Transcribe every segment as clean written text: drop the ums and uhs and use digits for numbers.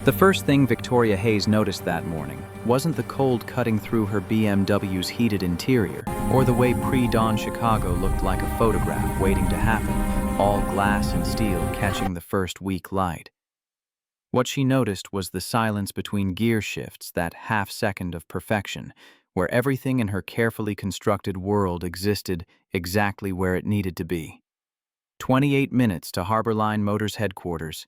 The first thing Victoria Hayes noticed that morning wasn't the cold cutting through her BMW's heated interior, or the way pre-dawn Chicago looked like a photograph waiting to happen, all glass and steel catching the first weak light. What she noticed was the silence between gear shifts, that half-second of perfection, where everything in her carefully constructed world existed exactly where it needed to be. 28 minutes to Harborline Motors headquarters.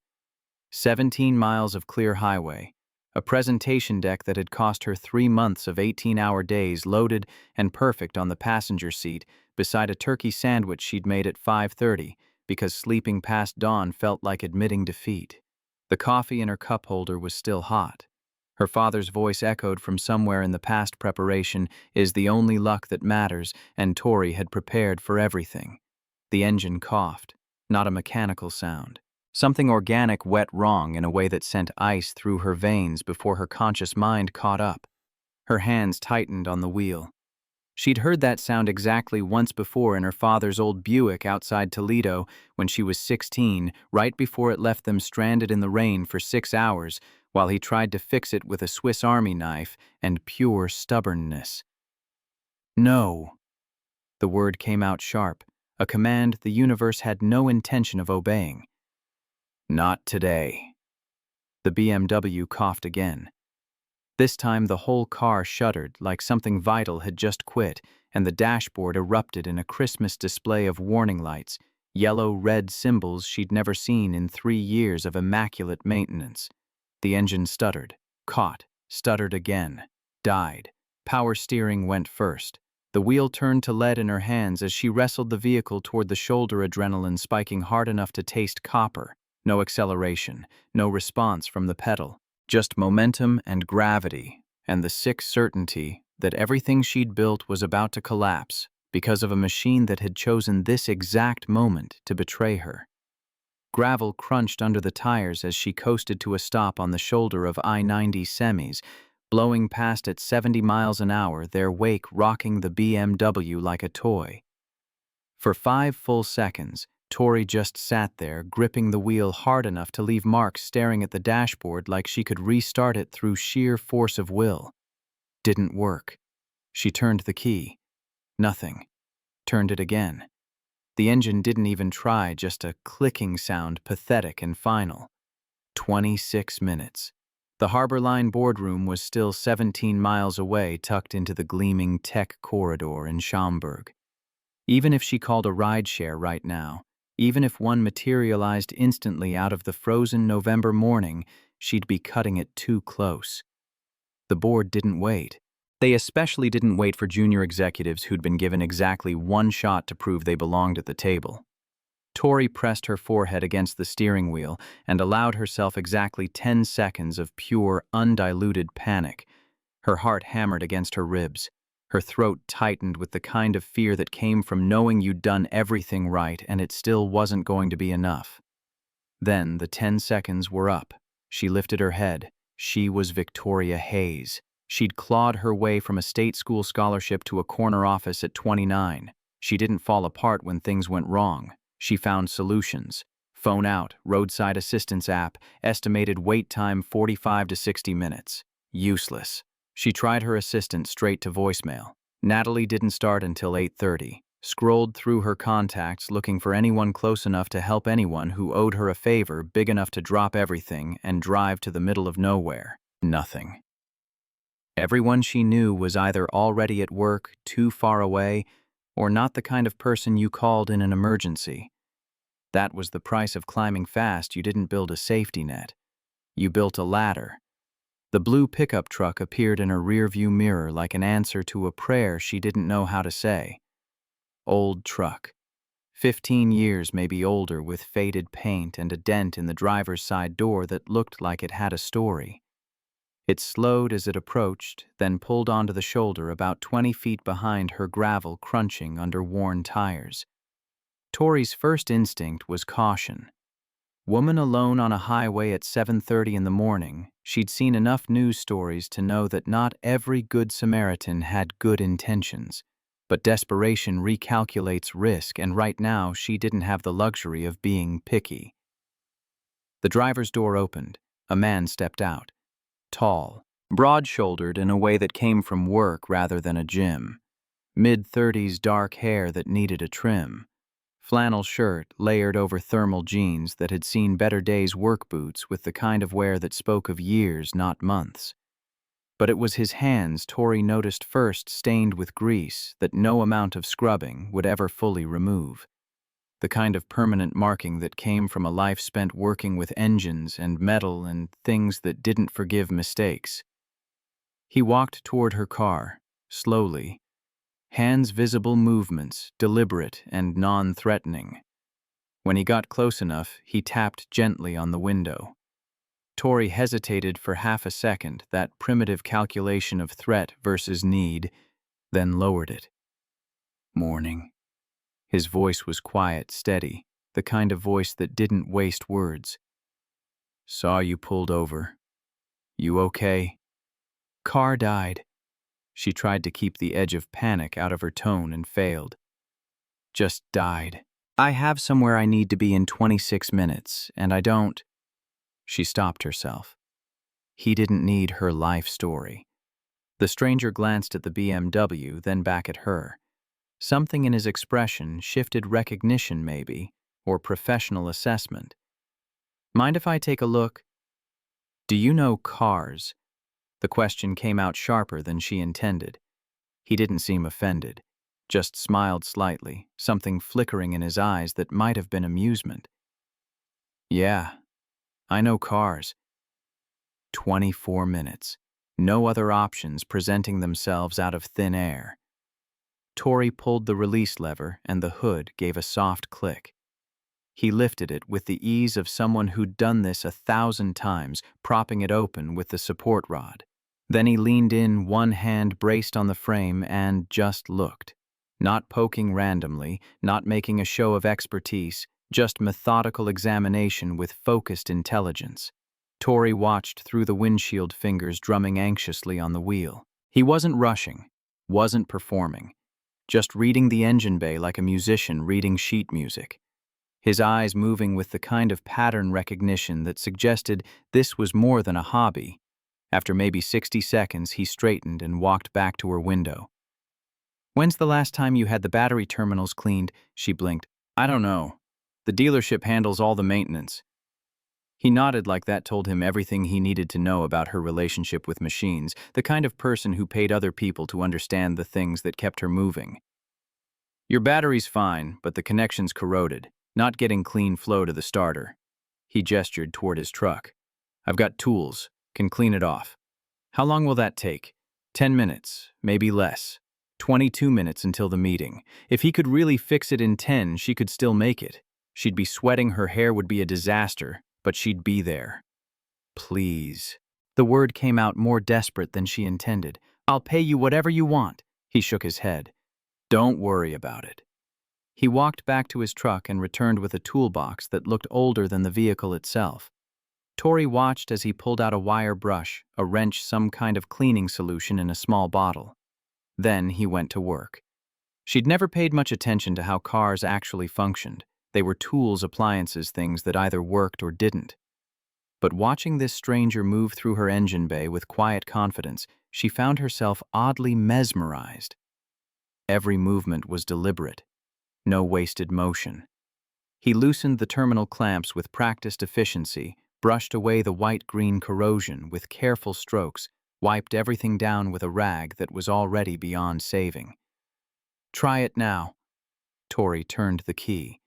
17 miles of clear highway, a presentation deck that had cost her 3 months of 18-hour days loaded and perfect on the passenger seat beside a turkey sandwich she'd made at 5:30 because sleeping past dawn felt like admitting defeat. The coffee in her cup holder was still hot. Her father's voice echoed from somewhere in the past. Preparation is the only luck that matters, and Tori had prepared for everything. The engine coughed, not a mechanical sound. Something organic went wrong in a way that sent ice through her veins before her conscious mind caught up. Her hands tightened on the wheel. She'd heard that sound exactly once before in her father's old Buick outside Toledo when she was 16, right before it left them stranded in the rain for 6 hours while he tried to fix it with a Swiss Army knife and pure stubbornness. No. The word came out sharp, a command the universe had no intention of obeying. Not today. The BMW coughed again. This time the whole car shuddered like something vital had just quit, and the dashboard erupted in a Christmas display of warning lights, yellow-red symbols she'd never seen in 3 years of immaculate maintenance. The engine stuttered, caught, stuttered again, died. Power steering went first. The wheel turned to lead in her hands as she wrestled the vehicle toward the shoulder, adrenaline spiking hard enough to taste copper. No acceleration, no response from the pedal, just momentum and gravity, and the sick certainty that everything she'd built was about to collapse because of a machine that had chosen this exact moment to betray her. Gravel crunched under the tires as she coasted to a stop on the shoulder of I-90 semis, blowing past at 70 miles an hour, their wake rocking the BMW like a toy. For 5 full seconds, Tori just sat there, gripping the wheel hard enough to leave marks staring at the dashboard like she could restart it through sheer force of will. Didn't work. She turned the key. Nothing. Turned it again. The engine didn't even try, just a clicking sound, pathetic and final. 26 minutes. The Harborline boardroom was still 17 miles away, tucked into the gleaming tech corridor in Schaumburg. Even if she called a rideshare right now, even if one materialized instantly out of the frozen November morning, she'd be cutting it too close. The board didn't wait. They especially didn't wait for junior executives who'd been given exactly 1 shot to prove they belonged at the table. Tori pressed her forehead against the steering wheel and allowed herself exactly 10 seconds of pure, undiluted panic. Her heart hammered against her ribs. Her throat tightened with the kind of fear that came from knowing you'd done everything right and it still wasn't going to be enough. Then the 10 seconds were up. She lifted her head. She was Victoria Hayes. She'd clawed her way from a state school scholarship to a corner office at 29. She didn't fall apart when things went wrong. She found solutions. Phone out, roadside assistance app, estimated wait time 45 to 60 minutes. Useless. She tried her assistant straight to voicemail. Natalie didn't start until 8:30. Scrolled through her contacts looking for anyone close enough to help anyone who owed her a favor big enough to drop everything and drive to the middle of nowhere. Nothing. Everyone she knew was either already at work, too far away, or not the kind of person you called in an emergency. That was the price of climbing fast. You didn't build a safety net. You built a ladder. The blue pickup truck appeared in her rearview mirror like an answer to a prayer she didn't know how to say. Old truck. 15 years, maybe older, with faded paint and a dent in the driver's side door that looked like it had a story. It slowed as it approached, then pulled onto the shoulder about 20 feet behind her, gravel crunching under worn tires. Tori's first instinct was caution. Woman alone on a highway at 7:30 in the morning, she'd seen enough news stories to know that not every good Samaritan had good intentions. But desperation recalculates risk, and right now she didn't have the luxury of being picky. The driver's door opened. A man stepped out. Tall, broad-shouldered in a way that came from work rather than a gym. Mid-30s dark hair that needed a trim. Flannel shirt layered over thermal jeans that had seen better days, work boots with the kind of wear that spoke of years, not months. But it was his hands Tori noticed first, stained with grease that no amount of scrubbing would ever fully remove. The kind of permanent marking that came from a life spent working with engines and metal and things that didn't forgive mistakes. He walked toward her car, slowly, hands visible movements, deliberate and non-threatening. When he got close enough, he tapped gently on the window. Tori hesitated for half a second, that primitive calculation of threat versus need, then lowered it. "Morning." His voice was quiet, steady, the kind of voice that didn't waste words. "Saw you pulled over. You okay?" "Car died." She tried to keep the edge of panic out of her tone and failed. "Just died. I have somewhere I need to be in 26 minutes, and I don't." She stopped herself. He didn't need her life story. The stranger glanced at the BMW, then back at her. Something in his expression shifted recognition maybe, or professional assessment. "Mind if I take a look?" "Do you know cars?" The question came out sharper than she intended. He didn't seem offended, just smiled slightly, something flickering in his eyes that might have been amusement. "Yeah, I know cars." 24 minutes. No other options presenting themselves out of thin air. Tori pulled the release lever and the hood gave a soft click. He lifted it with the ease of someone who'd done this 1,000 times, propping it open with the support rod. Then he leaned in, one hand braced on the frame, and just looked. Not poking randomly, not making a show of expertise, just methodical examination with focused intelligence. Tori watched through the windshield, fingers drumming anxiously on the wheel. He wasn't rushing, wasn't performing, just reading the engine bay like a musician reading sheet music. His eyes moving with the kind of pattern recognition that suggested this was more than a hobby. After maybe 60 seconds, he straightened and walked back to her window. "When's the last time you had the battery terminals cleaned?" She blinked. "I don't know. The dealership handles all the maintenance." He nodded like that told him everything he needed to know about her relationship with machines, the kind of person who paid other people to understand the things that kept her moving. "Your battery's fine, but the connection's corroded, not getting clean flow to the starter." He gestured toward his truck. "I've got tools, can clean it off." "How long will that take?" 10 minutes, maybe less. 22 minutes until the meeting. If he could really fix it in 10, she could still make it. She'd be sweating, her hair would be a disaster, but she'd be there. "Please." The word came out more desperate than she intended. "I'll pay you whatever you want." He shook his head. "Don't worry about it." He walked back to his truck and returned with a toolbox that looked older than the vehicle itself. Tori watched as he pulled out a wire brush, a wrench, some kind of cleaning solution in a small bottle. Then he went to work. She'd never paid much attention to how cars actually functioned. They were tools, appliances, things that either worked or didn't. But watching this stranger move through her engine bay with quiet confidence, she found herself oddly mesmerized. Every movement was deliberate. No wasted motion. He loosened the terminal clamps with practiced efficiency, brushed away the white-green corrosion with careful strokes, wiped everything down with a rag that was already beyond saving. "Try it now." Tori turned the key.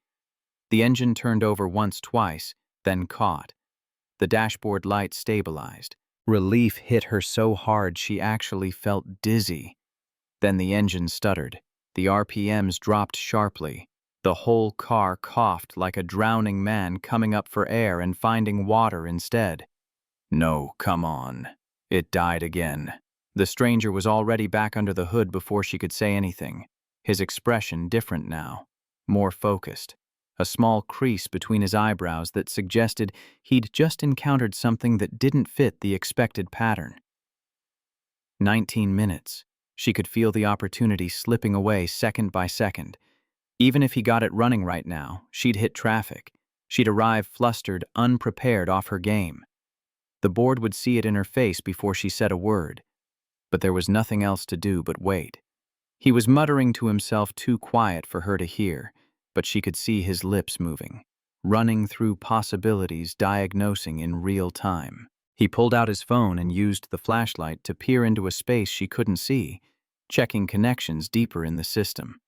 The engine turned over once, twice, then caught. The dashboard light stabilized. Relief hit her so hard she actually felt dizzy. Then the engine stuttered. The RPMs dropped sharply. The whole car coughed like a drowning man coming up for air and finding water instead. "No, come on." It died again. The stranger was already back under the hood before she could say anything. His expression different now, more focused. A small crease between his eyebrows that suggested he'd just encountered something that didn't fit the expected pattern. 19 minutes. She could feel the opportunity slipping away second by second. Even if he got it running right now, she'd hit traffic. She'd arrive flustered, unprepared, off her game. The board would see it in her face before she said a word. But there was nothing else to do but wait. He was muttering to himself, too quiet for her to hear, but she could see his lips moving, running through possibilities, diagnosing in real time. He pulled out his phone and used the flashlight to peer into a space she couldn't see, checking connections deeper in the system.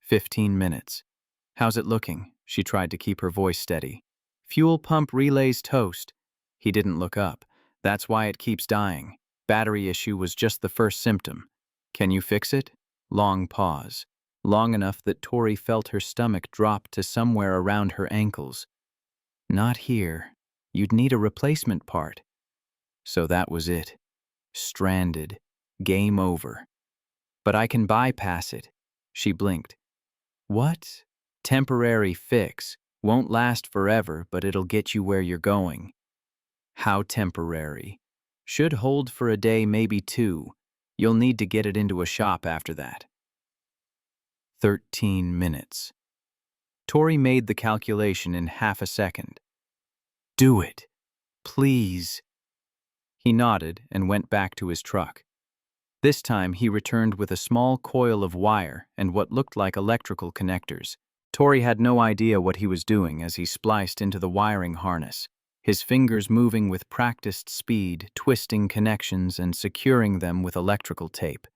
15 minutes. How's it looking? She tried to keep her voice steady. Fuel pump relays toast. He didn't look up. That's why it keeps dying. Battery issue was just the first symptom. Can you fix it? Long pause. Long enough that Tori felt her stomach drop to somewhere around her ankles. Not here. You'd need a replacement part. So that was it. Stranded. Game over. But I can bypass it. She blinked. What? Temporary fix. Won't last forever, but it'll get you where you're going. How temporary? Should hold for a day, maybe two. You'll need to get it into a shop after that. 13 minutes. Tori made the calculation in half a second. Do it. Please. He nodded and went back to his truck. This time he returned with a small coil of wire and what looked like electrical connectors. Tori had no idea what he was doing as he spliced into the wiring harness, his fingers moving with practiced speed, twisting connections and securing them with electrical tape.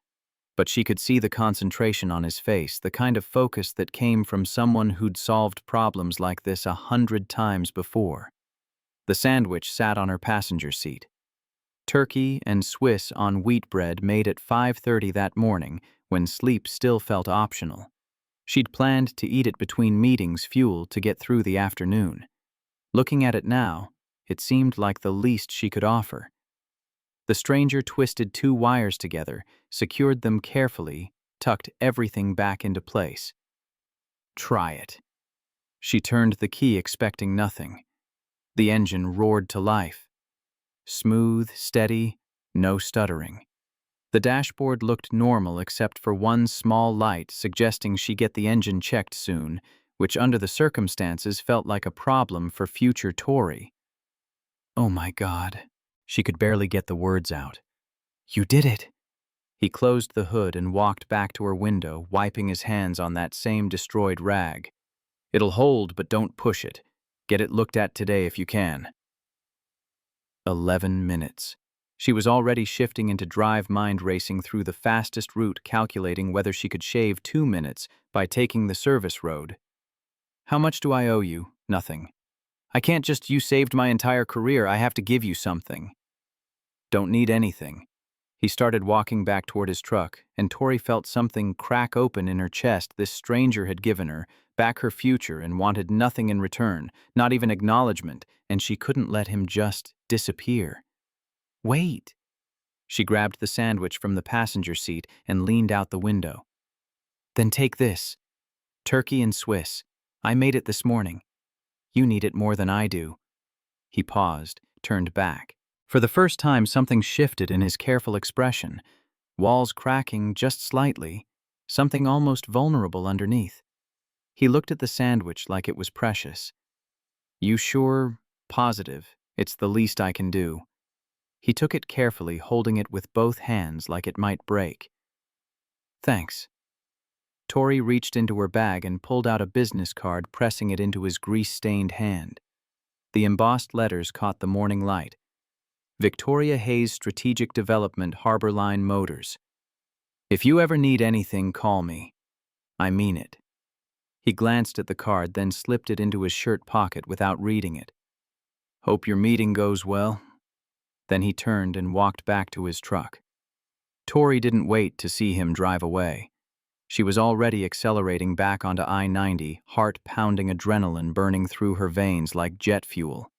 But she could see the concentration on his face, the kind of focus that came from someone who'd solved problems like this 100 times before. The sandwich sat on her passenger seat. Turkey and Swiss on wheat bread made at 5:30 that morning when sleep still felt optional. She'd planned to eat it between meetings, fuel to get through the afternoon. Looking at it now, it seemed like the least she could offer. The stranger twisted 2 wires together, secured them carefully, tucked everything back into place. Try it. She turned the key expecting nothing. The engine roared to life. Smooth, steady, no stuttering. The dashboard looked normal except for one small light suggesting she get the engine checked soon, which under the circumstances felt like a problem for future Tori. Oh my God. She could barely get the words out. You did it. He closed the hood and walked back to her window, wiping his hands on that same destroyed rag. It'll hold, but don't push it. Get it looked at today if you can. 11 minutes. She was already shifting into drive, mind racing through the fastest route, calculating whether she could shave 2 minutes by taking the service road. How much do I owe you? Nothing. I can't just, you saved my entire career, I have to give you something. Don't need anything. He started walking back toward his truck, and Tori felt something crack open in her chest this stranger had given her, back her future, and wanted nothing in return, not even acknowledgement, and she couldn't let him just disappear. Wait. She grabbed the sandwich from the passenger seat and leaned out the window. Then take this. Turkey and Swiss. I made it this morning. You need it more than I do. He paused, turned back. For the first time, something shifted in his careful expression. Walls cracking just slightly, something almost vulnerable underneath. He looked at the sandwich like it was precious. You sure? Positive. It's the least I can do. He took it carefully, holding it with both hands like it might break. Thanks. Tori reached into her bag and pulled out a business card, pressing it into his grease-stained hand. The embossed letters caught the morning light. Victoria Hayes Strategic Development, Harborline Motors. If you ever need anything, call me. I mean it. He glanced at the card, then slipped it into his shirt pocket without reading it. Hope your meeting goes well. Then he turned and walked back to his truck. Tori didn't wait to see him drive away. She was already accelerating back onto I-90, heart-pounding adrenaline burning through her veins like jet fuel.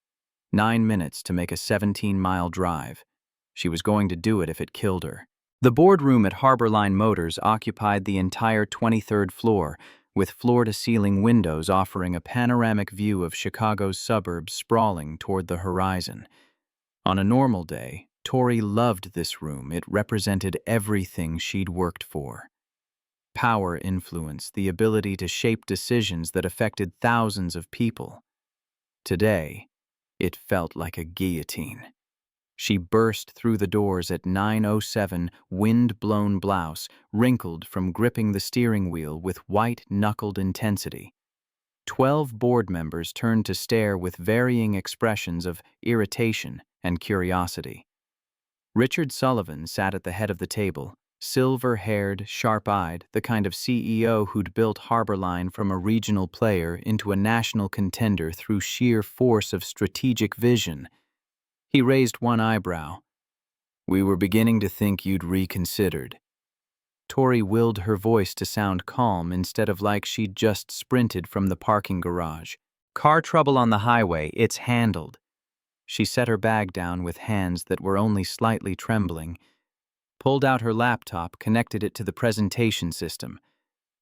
9 minutes to make a 17-mile drive. She was going to do it if it killed her. The boardroom at Harborline Motors occupied the entire 23rd floor, with floor-to-ceiling windows offering a panoramic view of Chicago's suburbs sprawling toward the horizon. On a normal day, Tori loved this room. It represented everything she'd worked for. Power, influence, the ability to shape decisions that affected thousands of people. Today, it felt like a guillotine. She burst through the doors at 9:07, wind-blown blouse, wrinkled from gripping the steering wheel with white-knuckled intensity. 12 board members turned to stare with varying expressions of irritation and curiosity. Richard Sullivan sat at the head of the table, silver-haired, sharp-eyed, the kind of CEO who'd built Harborline from a regional player into a national contender through sheer force of strategic vision. He raised one eyebrow. "We were beginning to think you'd reconsidered." Tori willed her voice to sound calm instead of like she'd just sprinted from the parking garage. "Car trouble on the highway, it's handled." She set her bag down with hands that were only slightly trembling, pulled out her laptop, connected it to the presentation system.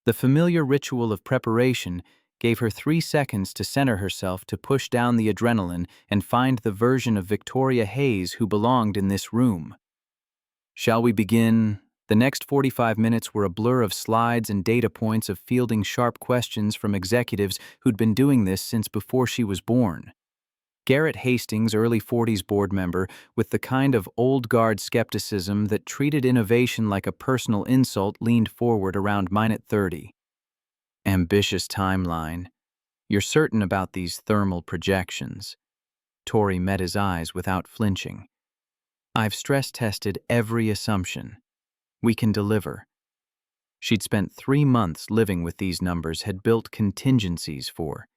The familiar ritual of preparation gave her 3 seconds to center herself, to push down the adrenaline and find the version of Victoria Hayes who belonged in this room. "Shall we begin?" The next 45 minutes were a blur of slides and data points of fielding sharp questions from executives who'd been doing this since before she was born. Garrett Hastings, early 40s board member, with the kind of old-guard skepticism that treated innovation like a personal insult, leaned forward around minute 30. "Ambitious timeline. You're certain about these thermal projections?" Tori met his eyes without flinching. "I've stress-tested every assumption. We can deliver." She'd spent 3 months living with these numbers, had built contingencies for.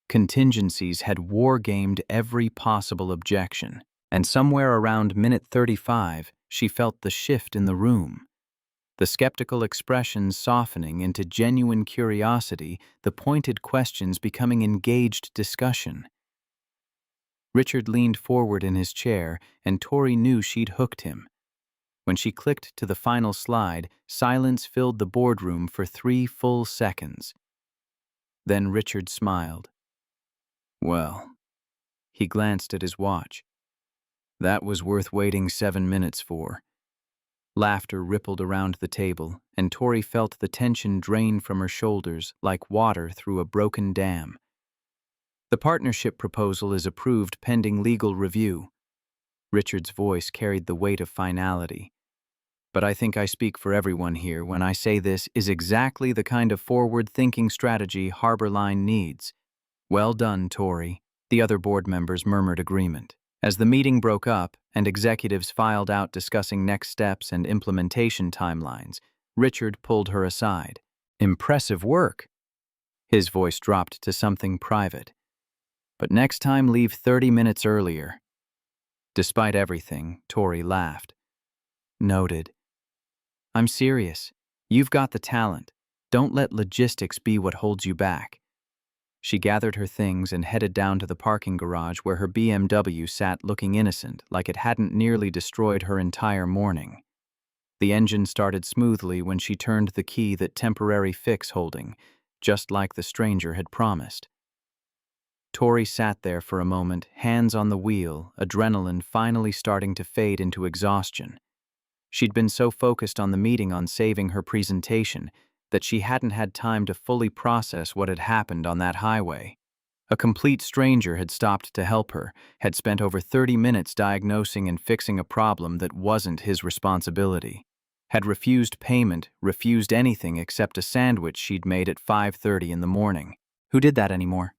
Contingencies had war-gamed every possible objection, and somewhere around minute 35, she felt the shift in the room. The skeptical expressions softening into genuine curiosity, the pointed questions becoming engaged discussion. Richard leaned forward in his chair, and Tori knew she'd hooked him. When she clicked to the final slide, silence filled the boardroom for 3 full seconds. Then Richard smiled. "Well," he glanced at his watch, "that was worth waiting 7 minutes for." Laughter rippled around the table, and Tori felt the tension drain from her shoulders like water through a broken dam. "The partnership proposal is approved pending legal review." Richard's voice carried the weight of finality. "But I think I speak for everyone here when I say this is exactly the kind of forward-thinking strategy Harborline needs." "Well done, Tori," the other board members murmured agreement. As the meeting broke up and executives filed out discussing next steps and implementation timelines, Richard pulled her aside. "Impressive work." His voice dropped to something private. "But next time leave 30 minutes earlier." Despite everything, Tori laughed. "Noted." "I'm serious. You've got the talent. Don't let logistics be what holds you back." She gathered her things and headed down to the parking garage where her BMW sat looking innocent, like it hadn't nearly destroyed her entire morning. The engine started smoothly when she turned the key, that temporary fix holding, just like the stranger had promised. Tori sat there for a moment, hands on the wheel, adrenaline finally starting to fade into exhaustion. She'd been so focused on the meeting, on saving her presentation, that she hadn't had time to fully process what had happened on that highway. A complete stranger had stopped to help her, had spent over 30 minutes diagnosing and fixing a problem that wasn't his responsibility, had refused payment, refused anything except a sandwich she'd made at 5:30 in the morning. Who did that anymore?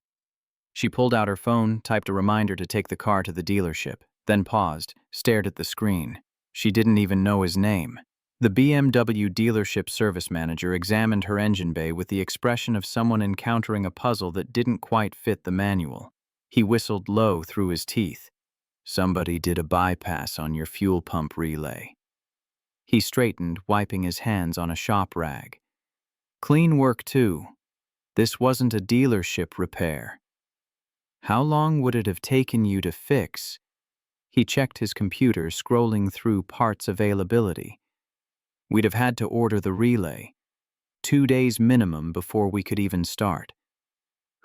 She pulled out her phone, typed a reminder to take the car to the dealership, then paused, stared at the screen. She didn't even know his name. The BMW dealership service manager examined her engine bay with the expression of someone encountering a puzzle that didn't quite fit the manual. He whistled low through his teeth. "Somebody did a bypass on your fuel pump relay." He straightened, wiping his hands on a shop rag. "Clean work, too. This wasn't a dealership repair." "How long would it have taken you to fix?" He checked his computer, scrolling through parts availability. "We'd have had to order the relay. 2 days minimum before we could even start."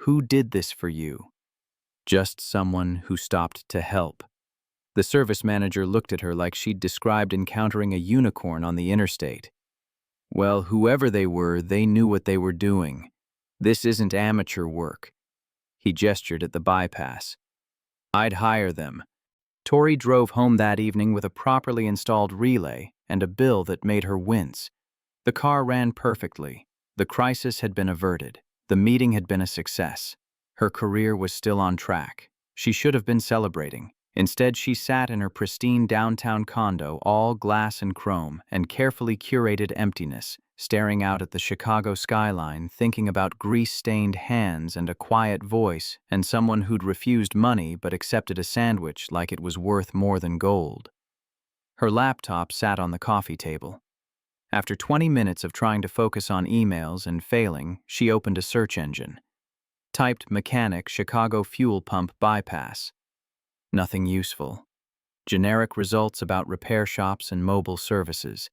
"Who did this for you?" "Just someone who stopped to help." The service manager looked at her like she'd described encountering a unicorn on the interstate. "Well, whoever they were, they knew what they were doing. This isn't amateur work." He gestured at the bypass. "I'd hire them." Tori drove home that evening with a properly installed relay and a bill that made her wince. The car ran perfectly. The crisis had been averted. The meeting had been a success. Her career was still on track. She should have been celebrating. Instead, she sat in her pristine downtown condo, all glass and chrome, and carefully curated emptiness, staring out at the Chicago skyline, thinking about grease-stained hands and a quiet voice and someone who'd refused money but accepted a sandwich like it was worth more than gold. Her laptop sat on the coffee table. After 20 minutes of trying to focus on emails and failing, she opened a search engine. Typed mechanic Chicago fuel pump bypass. Nothing useful. Generic results about repair shops and mobile services.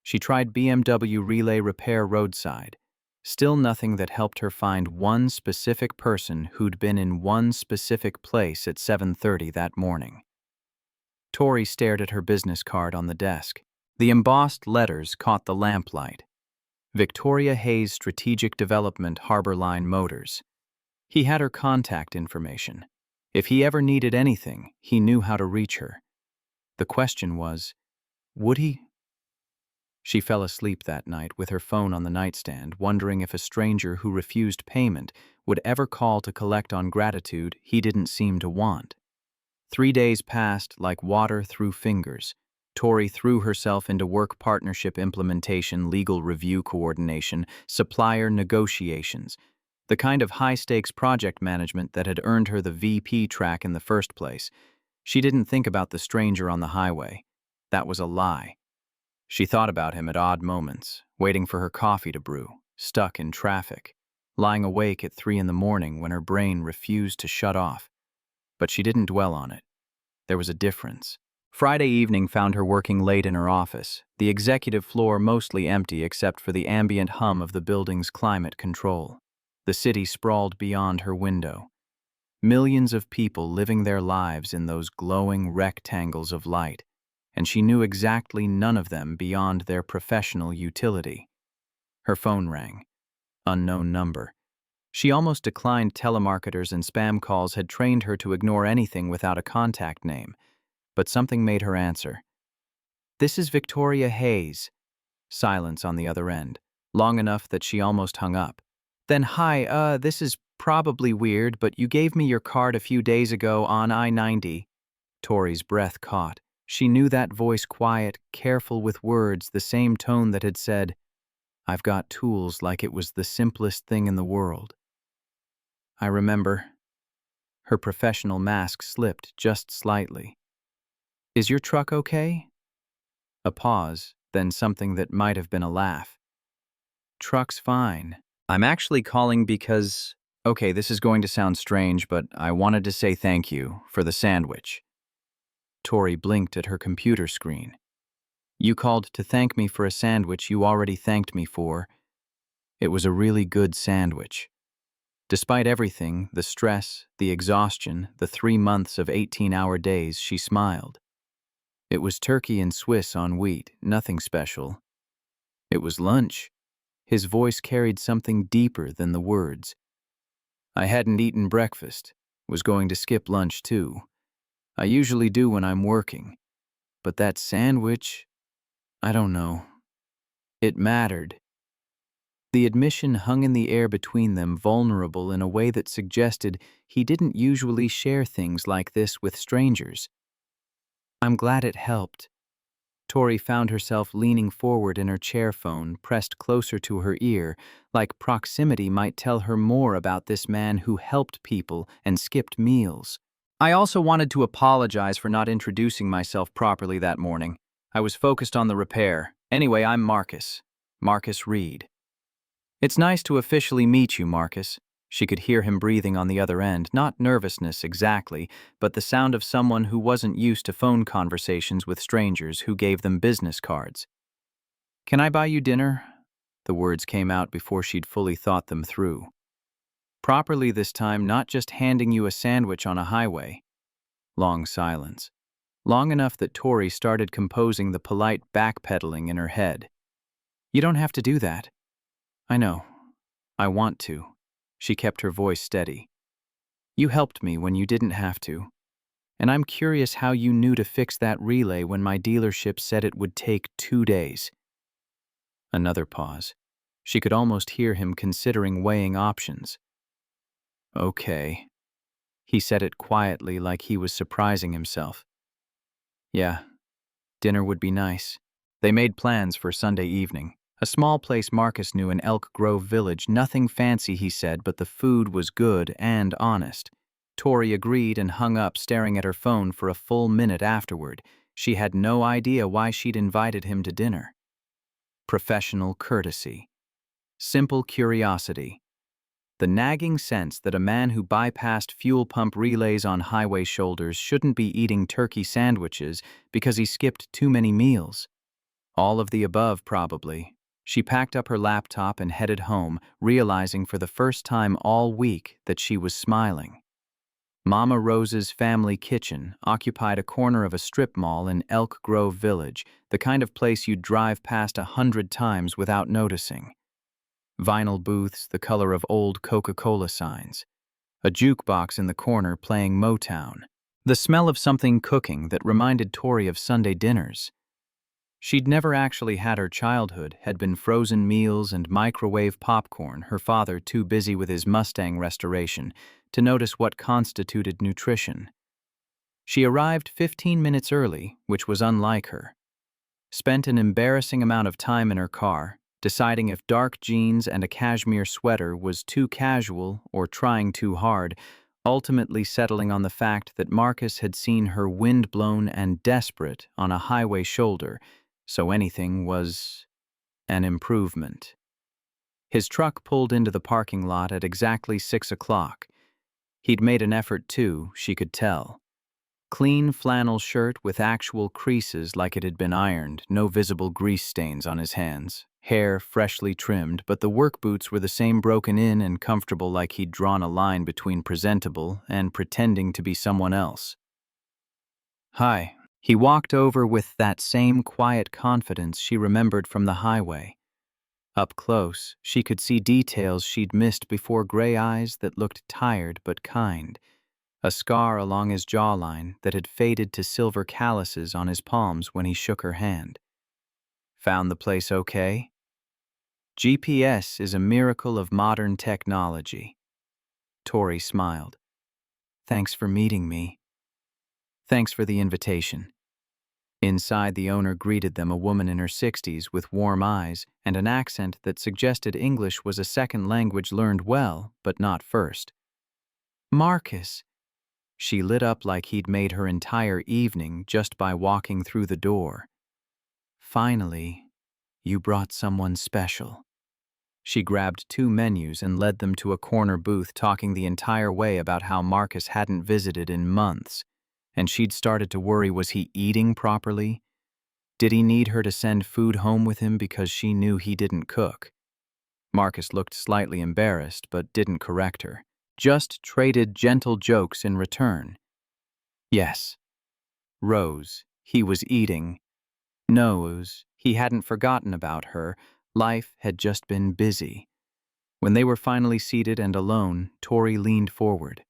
She tried BMW Relay Repair roadside. Still nothing that helped her find one specific person who'd been in one specific place at 7:30 that morning. Tori stared at her business card on the desk. The embossed letters caught the lamplight. Victoria Hayes Strategic Development Harbor Line Motors. He had her contact information. If he ever needed anything, he knew how to reach her. The question was, would he? She fell asleep that night with her phone on the nightstand, wondering if a stranger who refused payment would ever call to collect on gratitude he didn't seem to want. 3 days passed like water through fingers. Tori threw herself into work partnership implementation, legal review coordination, supplier negotiations, the kind of high-stakes project management that had earned her the VP track in the first place. She didn't think about the stranger on the highway. That was a lie. She thought about him at odd moments, waiting for her coffee to brew, stuck in traffic, lying awake at 3 in the morning when her brain refused to shut off. But she didn't dwell on it. There was a difference. Friday evening found her working late in her office, the executive floor mostly empty except for the ambient hum of the building's climate control. The city sprawled beyond her window. Millions of people living their lives in those glowing rectangles of light, and she knew exactly none of them beyond their professional utility. Her phone rang. Unknown number. She almost declined. Telemarketers and spam calls had trained her to ignore anything without a contact name, but something made her answer. "This is Victoria Hayes." Silence on the other end, long enough that she almost hung up. Then, "Hi, this is probably weird, but you gave me your card a few days ago on I-90. Tori's breath caught. She knew that voice, quiet, careful with words, the same tone that had said, "I've got tools," like it was the simplest thing in the world. "I remember." Her professional mask slipped just slightly. "Is your truck okay?" A pause, then something that might have been a laugh. "Truck's fine. I'm actually calling because, okay, this is going to sound strange, but I wanted to say thank you for the sandwich." Tori blinked at her computer screen. "You called to thank me for a sandwich you already thanked me for. It was a really good sandwich." Despite everything, the stress, the exhaustion, the 3 months of 18-hour days, she smiled. It was turkey and Swiss on wheat, nothing special. It was lunch. His voice carried something deeper than the words. "I hadn't eaten breakfast, was going to skip lunch too. I usually do when I'm working. But that sandwich, I don't know. It mattered." The admission hung in the air between them, vulnerable in a way that suggested he didn't usually share things like this with strangers. "I'm glad it helped." Tori found herself leaning forward in her chair, phone pressed closer to her ear, like proximity might tell her more about this man who helped people and skipped meals. "I also wanted to apologize for not introducing myself properly that morning. I was focused on the repair. Anyway, I'm Marcus. Marcus Reed." "It's nice to officially meet you, Marcus." She could hear him breathing on the other end, not nervousness exactly, but the sound of someone who wasn't used to phone conversations with strangers who gave them business cards. "Can I buy you dinner?" The words came out before she'd fully thought them through. Properly this time, not just handing you a sandwich on a highway. Long silence. Long enough that Tori started composing the polite backpedaling in her head. "You don't have to do that." "I know. I want to." She kept her voice steady. "You helped me when you didn't have to. And I'm curious how you knew to fix that relay when my dealership said it would take 2 days." Another pause. She could almost hear him considering weighing options. "Okay." He said it quietly, like he was surprising himself. "Yeah, dinner would be nice." They made plans for Sunday evening. A small place Marcus knew in Elk Grove Village. Nothing fancy, he said, but the food was good and honest. Tori agreed and hung up, staring at her phone for a full minute afterward. She had no idea why she'd invited him to dinner. Professional courtesy. Simple curiosity. The nagging sense that a man who bypassed fuel pump relays on highway shoulders shouldn't be eating turkey sandwiches because he skipped too many meals. All of the above, probably. She packed up her laptop and headed home, realizing for the first time all week that she was smiling. Mama Rose's family kitchen occupied a corner of a strip mall in Elk Grove Village, the kind of place you'd drive past 100 times without noticing. Vinyl booths the color of old Coca-Cola signs. A jukebox in the corner playing Motown. The smell of something cooking that reminded Tori of Sunday dinners. She'd never actually had her childhood, had been frozen meals and microwave popcorn, her father too busy with his Mustang restoration to notice what constituted nutrition. She arrived 15 minutes early, which was unlike her. Spent an embarrassing amount of time in her car, deciding if dark jeans and a cashmere sweater was too casual or trying too hard, ultimately settling on the fact that Marcus had seen her wind-blown and desperate on a highway shoulder, so anything was an improvement. His truck pulled into the parking lot at exactly 6 o'clock. He'd made an effort too, she could tell. Clean flannel shirt with actual creases like it had been ironed, no visible grease stains on his hands. Hair freshly trimmed, but the work boots were the same, broken in and comfortable, like he'd drawn a line between presentable and pretending to be someone else. "Hi." He walked over with that same quiet confidence she remembered from the highway. Up close, she could see details she'd missed before, gray eyes that looked tired but kind, a scar along his jawline that had faded to silver calluses on his palms when he shook her hand. "Found the place okay?" GPS is a miracle of modern technology. Tori smiled. "Thanks for meeting me." "Thanks for the invitation." Inside, the owner greeted them, a woman in her 60s with warm eyes and an accent that suggested English was a second language learned well, but not first. "Marcus." She lit up like he'd made her entire evening just by walking through the door. "Finally, you brought someone special." She grabbed 2 menus and led them to a corner booth, talking the entire way about how Marcus hadn't visited in months, and she'd started to worry, was he eating properly? Did he need her to send food home with him because she knew he didn't cook? Marcus looked slightly embarrassed but didn't correct her, just traded gentle jokes in return. Yes. Rose, he was eating. Knows he hadn't forgotten about her. Life had just been busy. When they were finally seated and alone, Tori leaned forward.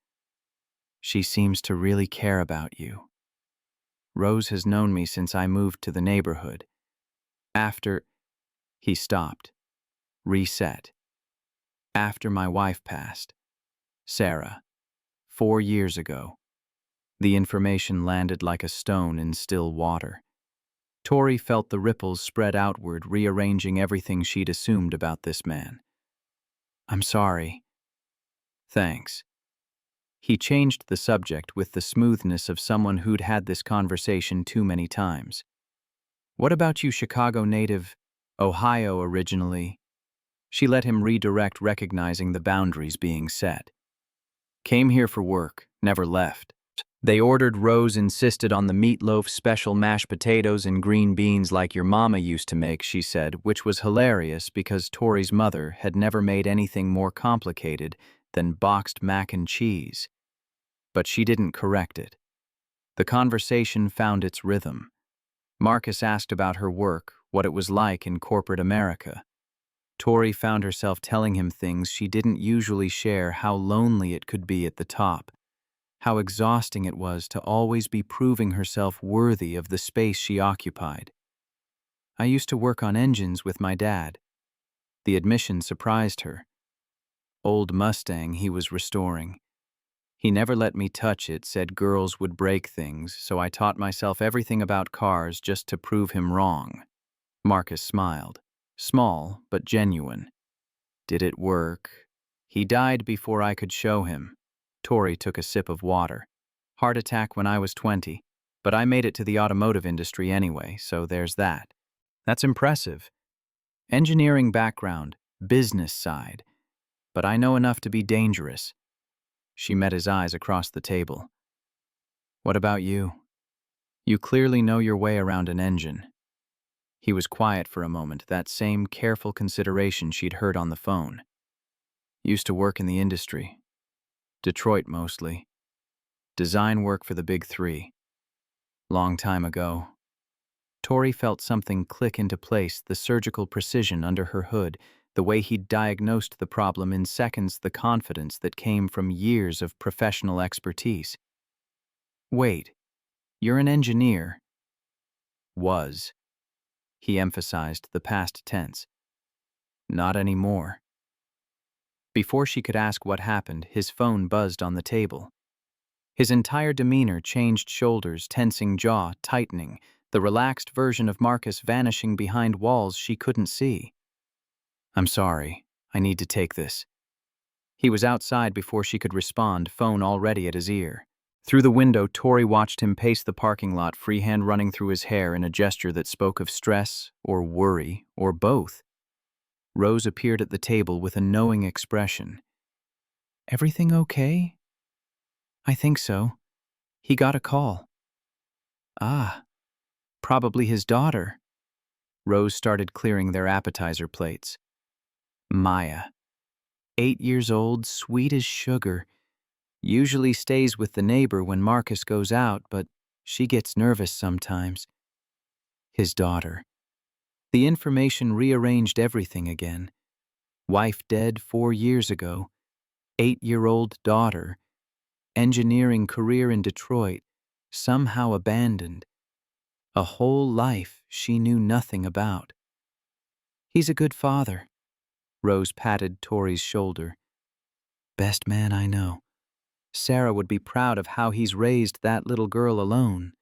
"She seems to really care about you. Rose has known me since I moved to the neighborhood. After..." He stopped. Reset. "After my wife passed. Sarah. 4 years ago." The information landed like a stone in still water. Tori felt the ripples spread outward, rearranging everything she'd assumed about this man. "I'm sorry." "Thanks." He changed the subject with the smoothness of someone who'd had this conversation too many times. "What about you, Chicago native? Ohio originally?" She let him redirect, recognizing the boundaries being set. "Came here for work, never left." They ordered. Rose insisted on the meatloaf, special mashed potatoes and green beans like your mama used to make, she said, which was hilarious because Tori's mother had never made anything more complicated than boxed mac and cheese. But she didn't correct it. The conversation found its rhythm. Marcus asked about her work, what it was like in corporate America. Tori found herself telling him things she didn't usually share, how lonely it could be at the top. how exhausting it was to always be proving herself worthy of the space she occupied. I used to work on engines with my dad. The admission surprised her. Old Mustang he was restoring. He never let me touch it, said girls would break things, so I taught myself everything about cars just to prove him wrong. Marcus smiled. Small, but genuine. Did it work? He died before I could show him. Tori took a sip of water. Heart attack when I was 20, but I made it to the automotive industry anyway, so there's that. That's impressive. Engineering background, business side. But I know enough to be dangerous. She met his eyes across the table. What about you? You clearly know your way around an engine. He was quiet for a moment, that same careful consideration she'd heard on the phone. Used to work in the industry. Detroit mostly. Design work for the Big Three. Long time ago. Tori felt something click into place, the surgical precision under her hood, the way he'd diagnosed the problem in seconds, the confidence that came from years of professional expertise. Wait, you're an engineer. Was. He emphasized the past tense. Not anymore. Before she could ask what happened, his phone buzzed on the table. His entire demeanor changed, shoulders tensing, jaw tightening, the relaxed version of Marcus vanishing behind walls she couldn't see. I'm sorry, I need to take this. He was outside before she could respond, phone already at his ear. Through the window, Tori watched him pace the parking lot, freehand running through his hair in a gesture that spoke of stress or worry or both. Rose appeared at the table with a knowing expression. Everything okay? I think so. He got a call. Ah, probably his daughter. Rose started clearing their appetizer plates. Maya. 8 years old, sweet as sugar. Usually stays with the neighbor when Marcus goes out, but she gets nervous sometimes. His daughter. The information rearranged everything again. Wife dead 4 years ago. 8-year-old daughter. Engineering career in Detroit. Somehow abandoned. A whole life she knew nothing about. He's a good father. Rose patted Tori's shoulder. Best man I know. Sarah would be proud of how he's raised that little girl alone.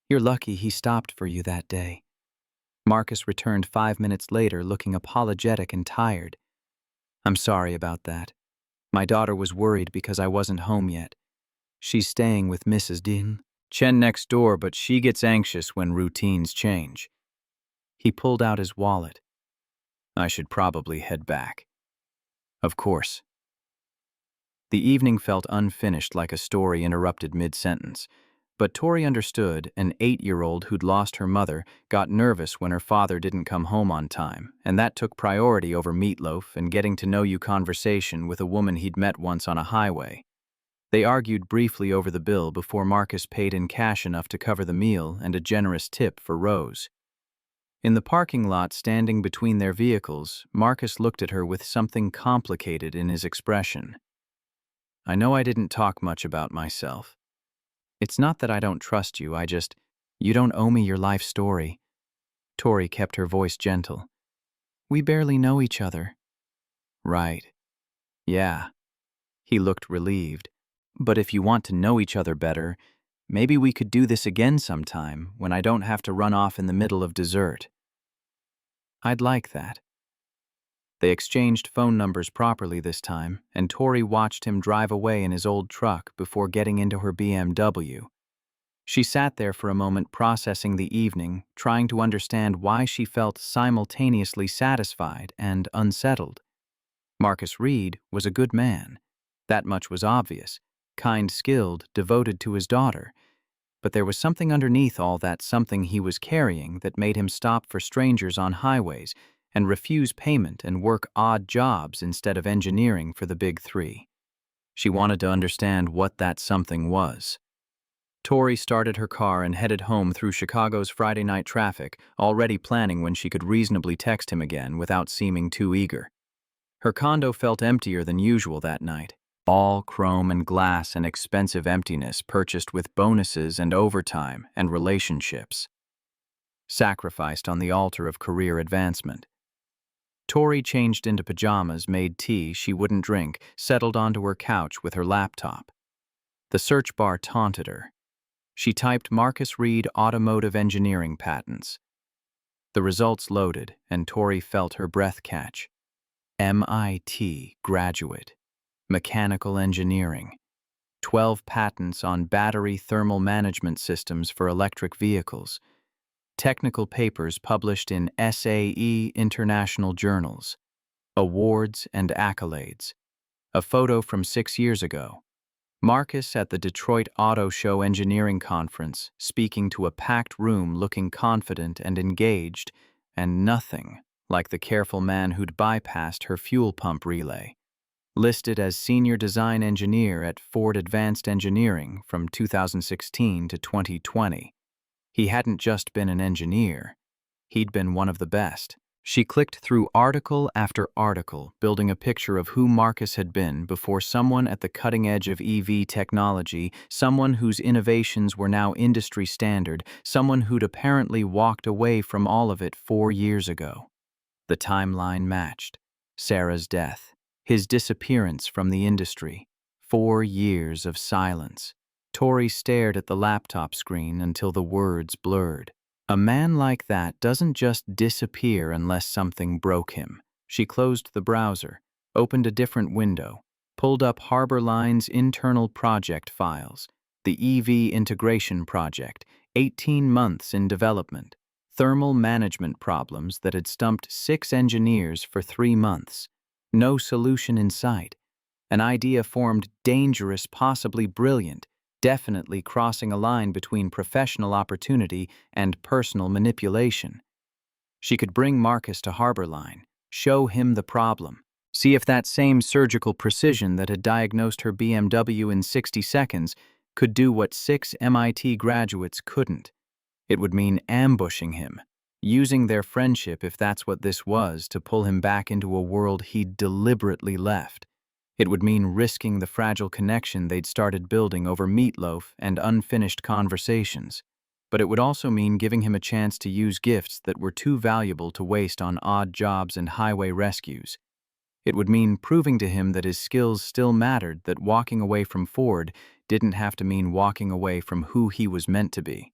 You're lucky he stopped for you that day. Marcus returned 5 minutes later, looking apologetic and tired. I'm sorry about that. My daughter was worried because I wasn't home yet. She's staying with Mrs. Din. Chen next door, but she gets anxious when routines change. He pulled out his wallet. I should probably head back. Of course. The evening felt unfinished, like a story interrupted mid-sentence. But Tori understood. An 8-year-old who'd lost her mother got nervous when her father didn't come home on time, and that took priority over meatloaf and getting-to-know-you conversation with a woman he'd met once on a highway. They argued briefly over the bill before Marcus paid in cash enough to cover the meal and a generous tip for Rose. In the parking lot standing between their vehicles, Marcus looked at her with something complicated in his expression. I know I didn't talk much about myself. It's not that I don't trust you, you don't owe me your life story. Tori kept her voice gentle. We barely know each other. Right. Yeah. He looked relieved. But if you want to know each other better, maybe we could do this again sometime when I don't have to run off in the middle of dessert. I'd like that. They exchanged phone numbers properly this time, and Tori watched him drive away in his old truck before getting into her BMW. She sat there for a moment, processing the evening, trying to understand why she felt simultaneously satisfied and unsettled. Marcus Reed was a good man. That much was obvious. Kind, skilled, devoted to his daughter. But there was something underneath all that, something he was carrying, that made him stop for strangers on highways and refuse payment and work odd jobs instead of engineering for the Big Three. She wanted to understand what that something was. Tori started her car and headed home through Chicago's Friday night traffic, already planning when she could reasonably text him again without seeming too eager. Her condo felt emptier than usual that night. All chrome and glass and expensive emptiness purchased with bonuses and overtime and relationships, sacrificed on the altar of career advancement. Tori changed into pajamas, made tea she wouldn't drink, settled onto her couch with her laptop. The search bar taunted her. She typed Marcus Reed automotive engineering patents. The results loaded, and Tori felt her breath catch. MIT graduate. Mechanical engineering. 12 patents on battery thermal management systems for electric vehicles. Technical papers published in SAE international journals. Awards and accolades. A photo from 6 years ago. Marcus at the Detroit Auto Show Engineering Conference, speaking to a packed room looking confident and engaged, and nothing like the careful man who'd bypassed her fuel pump relay. Listed as Senior Design Engineer at Ford Advanced Engineering from 2016 to 2020. He hadn't just been an engineer, he'd been one of the best. She clicked through article after article, building a picture of who Marcus had been before someone at the cutting edge of EV technology, someone whose innovations were now industry standard, someone who'd apparently walked away from all of it 4 years ago. The timeline matched. Sarah's death, his disappearance from the industry, 4 years of silence. Tori stared at the laptop screen until the words blurred. A man like that doesn't just disappear unless something broke him. She closed the browser, opened a different window, pulled up Harborline's internal project files, the EV integration project, 18 months in development, thermal management problems that had stumped 6 engineers for 3 months. No solution in sight. An idea formed dangerous, possibly brilliant, definitely crossing a line between professional opportunity and personal manipulation. She could bring Marcus to Harborline, show him the problem, see if that same surgical precision that had diagnosed her BMW in 60 seconds could do what 6 MIT graduates couldn't. It would mean ambushing him, using their friendship, if that's what this was, to pull him back into a world he'd deliberately left. It would mean risking the fragile connection they'd started building over meatloaf and unfinished conversations. But it would also mean giving him a chance to use gifts that were too valuable to waste on odd jobs and highway rescues. It would mean proving to him that his skills still mattered, that walking away from Ford didn't have to mean walking away from who he was meant to be.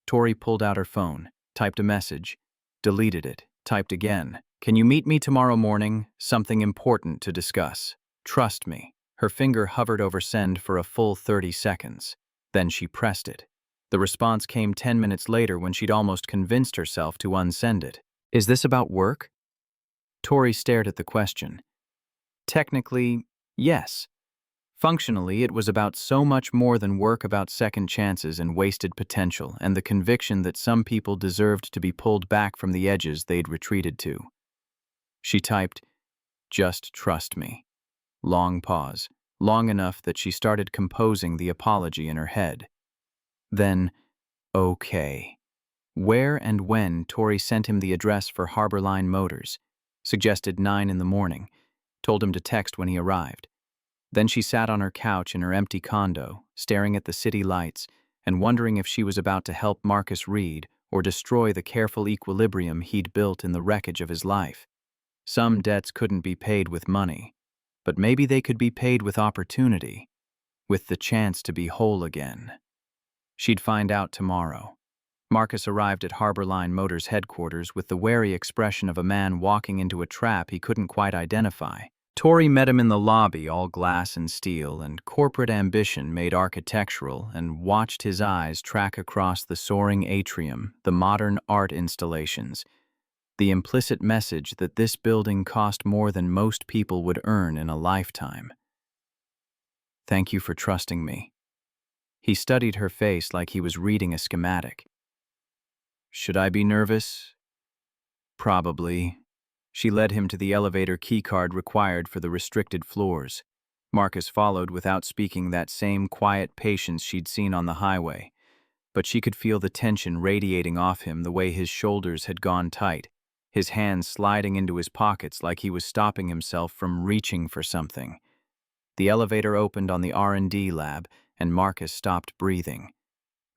Tori pulled out her phone, typed a message, deleted it, typed again. Can you meet me tomorrow morning? Something important to discuss. Trust me. Her finger hovered over send for a full 30 seconds. Then she pressed it. The response came 10 minutes later when she'd almost convinced herself to unsend it. Is this about work? Tori stared at the question. Technically, yes. Functionally, it was about so much more than work, about second chances and wasted potential, and the conviction that some people deserved to be pulled back from the edges they'd retreated to. She typed, "Just trust me." Long pause, long enough that she started composing the apology in her head. Then, okay. Where and when? Tori sent him the address for Harborline Motors, suggested 9 in the morning, told him to text when he arrived. Then she sat on her couch in her empty condo, staring at the city lights and wondering if she was about to help Marcus Reed or destroy the careful equilibrium he'd built in the wreckage of his life. Some debts couldn't be paid with money, but maybe they could be paid with opportunity, with the chance to be whole again. She'd find out tomorrow. Marcus arrived at Harborline Motors headquarters with the wary expression of a man walking into a trap he couldn't quite identify. Tori met him in the lobby, all glass and steel, and corporate ambition made architectural, and watched his eyes track across the soaring atrium, the modern art installations, the implicit message that this building cost more than most people would earn in a lifetime. Thank you for trusting me. He studied her face like he was reading a schematic. Should I be nervous? Probably. She led him to the elevator keycard required for the restricted floors. Marcus followed without speaking, that same quiet patience she'd seen on the highway. But she could feel the tension radiating off him, the way his shoulders had gone tight, his hands sliding into his pockets like he was stopping himself from reaching for something. The elevator opened on the R&D lab, and Marcus stopped breathing.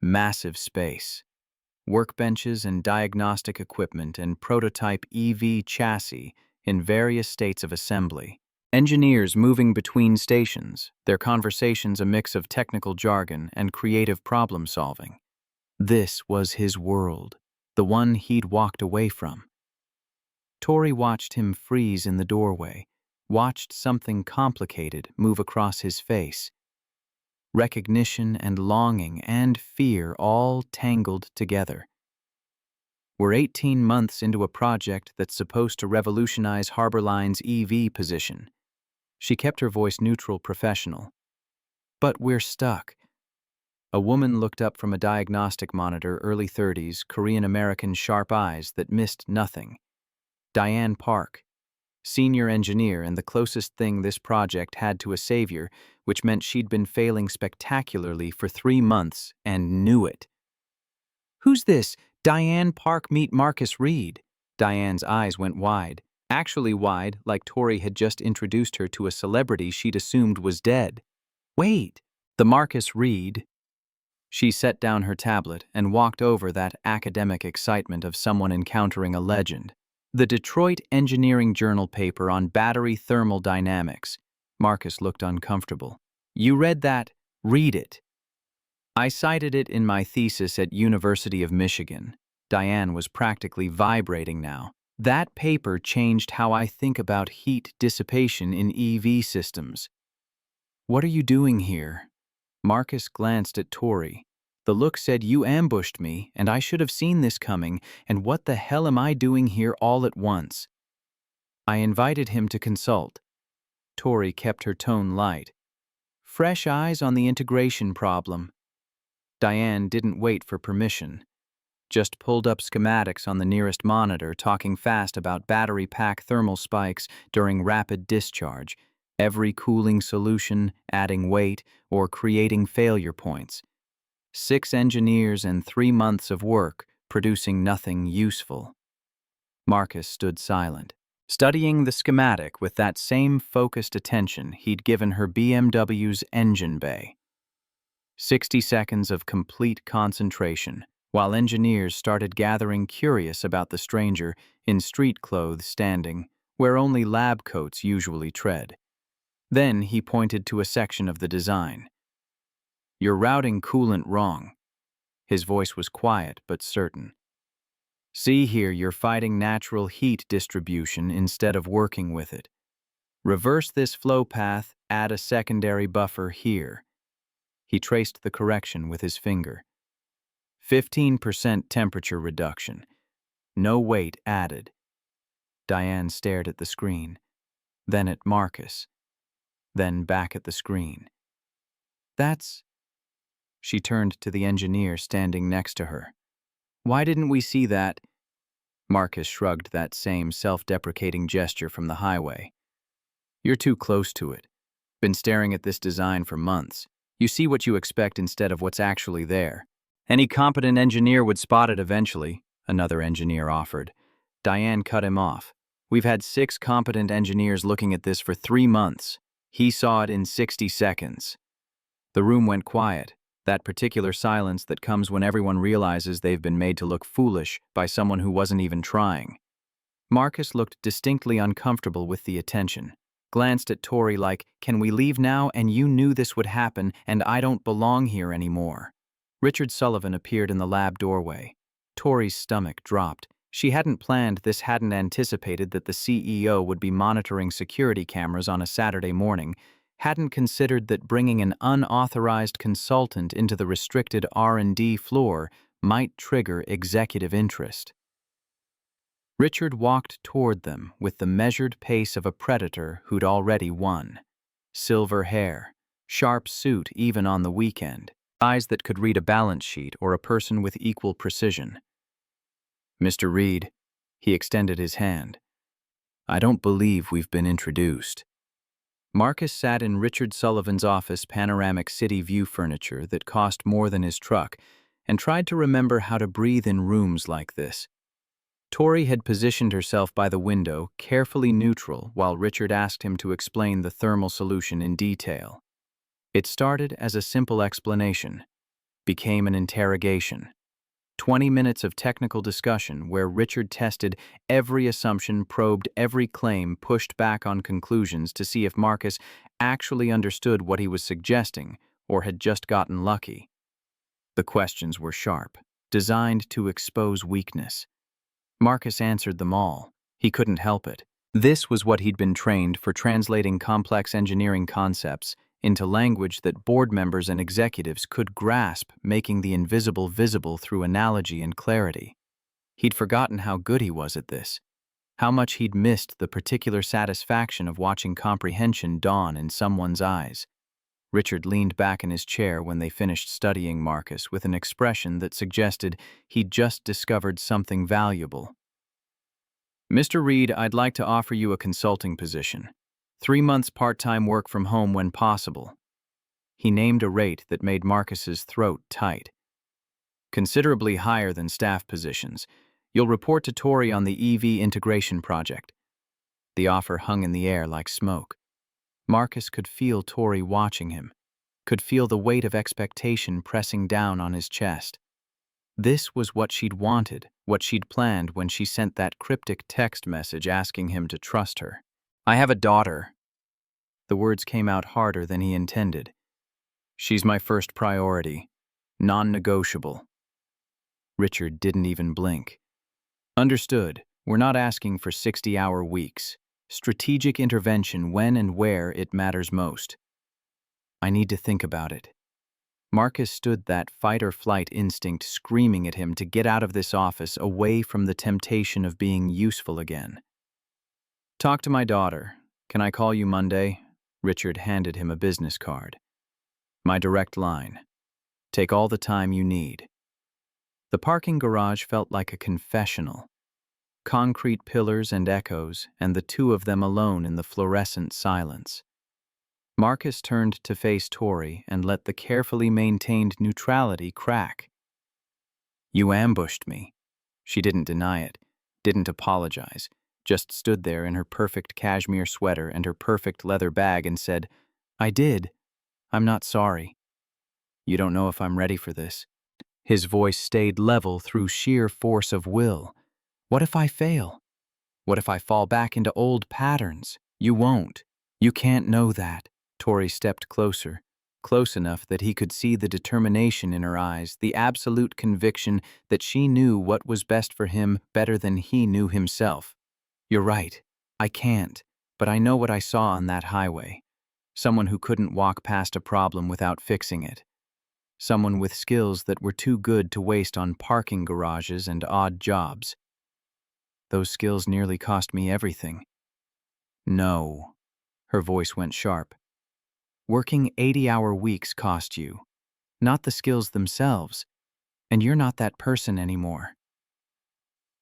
Massive space. Workbenches and diagnostic equipment and prototype EV chassis in various states of assembly. Engineers moving between stations, their conversations a mix of technical jargon and creative problem-solving. This was his world, the one he'd walked away from. Tori watched him freeze in the doorway, watched something complicated move across his face. Recognition and longing and fear all tangled together. We're 18 months into a project that's supposed to revolutionize Harbor Line's EV position. She kept her voice neutral, professional. But we're stuck. A woman looked up from a diagnostic monitor, early 30s, Korean-American sharp eyes that missed nothing. Diane Park, senior engineer and the closest thing this project had to a savior, which meant she'd been failing spectacularly for 3 months and knew it. "Who's this? Diane Park meet Marcus Reed." Diane's eyes went wide. Actually wide, like Tori had just introduced her to a celebrity she'd assumed was dead. "Wait, the Marcus Reed." She set down her tablet and walked over that academic excitement of someone encountering a legend. The Detroit Engineering Journal paper on battery thermal dynamics. Marcus looked uncomfortable. "You read that? Read it." "I cited it in my thesis at University of Michigan." Diane was practically vibrating now. "That paper changed how I think about heat dissipation in EV systems." "What are you doing here?" Marcus glanced at Tori. The look said, "You ambushed me, and I should have seen this coming, and what the hell am I doing here all at once?" "I invited him to consult." Tori kept her tone light. "Fresh eyes on the integration problem." Diane didn't wait for permission. Just pulled up schematics on the nearest monitor, talking fast about battery pack thermal spikes during rapid discharge, every cooling solution, adding weight, or creating failure points. 6 engineers and 3 months of work, producing nothing useful. Marcus stood silent, studying the schematic with that same focused attention he'd given her BMW's engine bay. 60 seconds of complete concentration, while engineers started gathering curious about the stranger in street clothes standing where only lab coats usually tread. Then he pointed to a section of the design. "You're routing coolant wrong." His voice was quiet but certain. "See here, you're fighting natural heat distribution instead of working with it. Reverse this flow path, add a secondary buffer here." He traced the correction with his finger. 15% temperature reduction. No weight added. Diane stared at the screen, then at Marcus, then back at the screen. "That's..." She turned to the engineer standing next to her. "Why didn't we see that?" Marcus shrugged that same self-deprecating gesture from the highway. "You're too close to it. Been staring at this design for months. You see what you expect instead of what's actually there. Any competent engineer would spot it eventually," another engineer offered. Diane cut him off. "We've had 6 competent engineers looking at this for 3 months. He saw it in 60 seconds. The room went quiet, that particular silence that comes when everyone realizes they've been made to look foolish by someone who wasn't even trying. Marcus looked distinctly uncomfortable with the attention, glanced at Tori like, "Can we leave now? And you knew this would happen, and I don't belong here anymore." Richard Sullivan appeared in the lab doorway. Tori's stomach dropped. She hadn't planned this, hadn't anticipated that the CEO would be monitoring security cameras on a Saturday morning, hadn't considered that bringing an unauthorized consultant into the restricted R&D floor might trigger executive interest. Richard walked toward them with the measured pace of a predator who'd already won. Silver hair, sharp suit even on the weekend, eyes that could read a balance sheet or a person with equal precision. "Mr. Reed," he extended his hand. "I don't believe we've been introduced." Marcus sat in Richard Sullivan's office, panoramic city view furniture that cost more than his truck, and tried to remember how to breathe in rooms like this. Tori had positioned herself by the window, carefully neutral, while Richard asked him to explain the thermal solution in detail. It started as a simple explanation, became an interrogation. 20 minutes of technical discussion where Richard tested every assumption, probed every claim, pushed back on conclusions to see if Marcus actually understood what he was suggesting or had just gotten lucky. The questions were sharp, designed to expose weakness. Marcus answered them all. He couldn't help it. This was what he'd been trained for, translating complex engineering concepts into language that board members and executives could grasp, making the invisible visible through analogy and clarity. He'd forgotten how good he was at this, how much he'd missed the particular satisfaction of watching comprehension dawn in someone's eyes. Richard leaned back in his chair when they finished studying Marcus with an expression that suggested he'd just discovered something valuable. "Mr. Reed, I'd like to offer you a consulting position. 3 months part-time work from home when possible." He named a rate that made Marcus's throat tight. "Considerably higher than staff positions. You'll report to Tori on the EV integration project." The offer hung in the air like smoke. Marcus could feel Tori watching him, could feel the weight of expectation pressing down on his chest. This was what she'd wanted, what she'd planned when she sent that cryptic text message asking him to trust her. "I have a daughter." The words came out harder than he intended. "She's my first priority. Non-negotiable." Richard didn't even blink. "Understood. We're not asking for 60-hour weeks. Strategic intervention when and where it matters most." "I need to think about it." Marcus stood, that fight-or-flight instinct screaming at him to get out of this office, away from the temptation of being useful again. "Talk to my daughter. Can I call you Monday?" Richard handed him a business card. "My direct line. Take all the time you need." The parking garage felt like a confessional. Concrete pillars and echoes, and the two of them alone in the fluorescent silence. Marcus turned to face Tori and let the carefully maintained neutrality crack. "You ambushed me." She didn't deny it, didn't apologize, just stood there in her perfect cashmere sweater and her perfect leather bag and said, "I did. I'm not sorry." "You don't know if I'm ready for this." His voice stayed level through sheer force of will. "What if I fail? What if I fall back into old patterns? You won't. You can't know that." Tori stepped closer, close enough that he could see the determination in her eyes, the absolute conviction that she knew what was best for him better than he knew himself. "You're right. I can't. But I know what I saw on that highway. Someone who couldn't walk past a problem without fixing it. Someone with skills that were too good to waste on parking garages and odd jobs. Those skills nearly cost me everything." "No." Her voice went sharp. "Working 80-hour weeks cost you, not the skills themselves, and you're not that person anymore."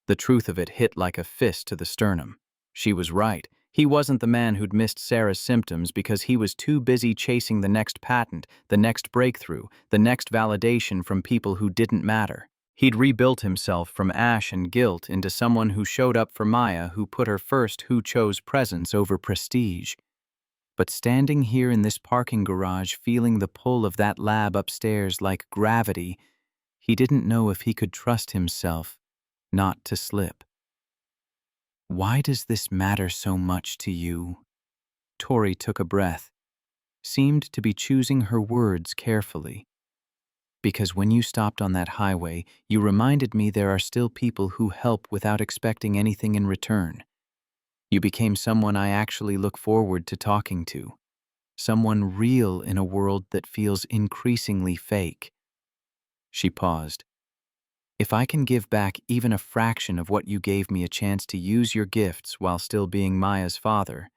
The truth of it hit like a fist to the sternum. She was right. He wasn't the man who'd missed Sarah's symptoms because he was too busy chasing the next patent, the next breakthrough, the next validation from people who didn't matter. He'd rebuilt himself from ash and guilt into someone who showed up for Maya, who put her first, who chose presence over prestige. But standing here in this parking garage, feeling the pull of that lab upstairs like gravity, he didn't know if he could trust himself not to slip. "Why does this matter so much to you?" Tori took a breath, seemed to be choosing her words carefully. "Because when you stopped on that highway, you reminded me there are still people who help without expecting anything in return. You became someone I actually look forward to talking to. Someone real in a world that feels increasingly fake." She paused. "If I can give back even a fraction of what you gave me a chance to use your gifts while still being Maya's father,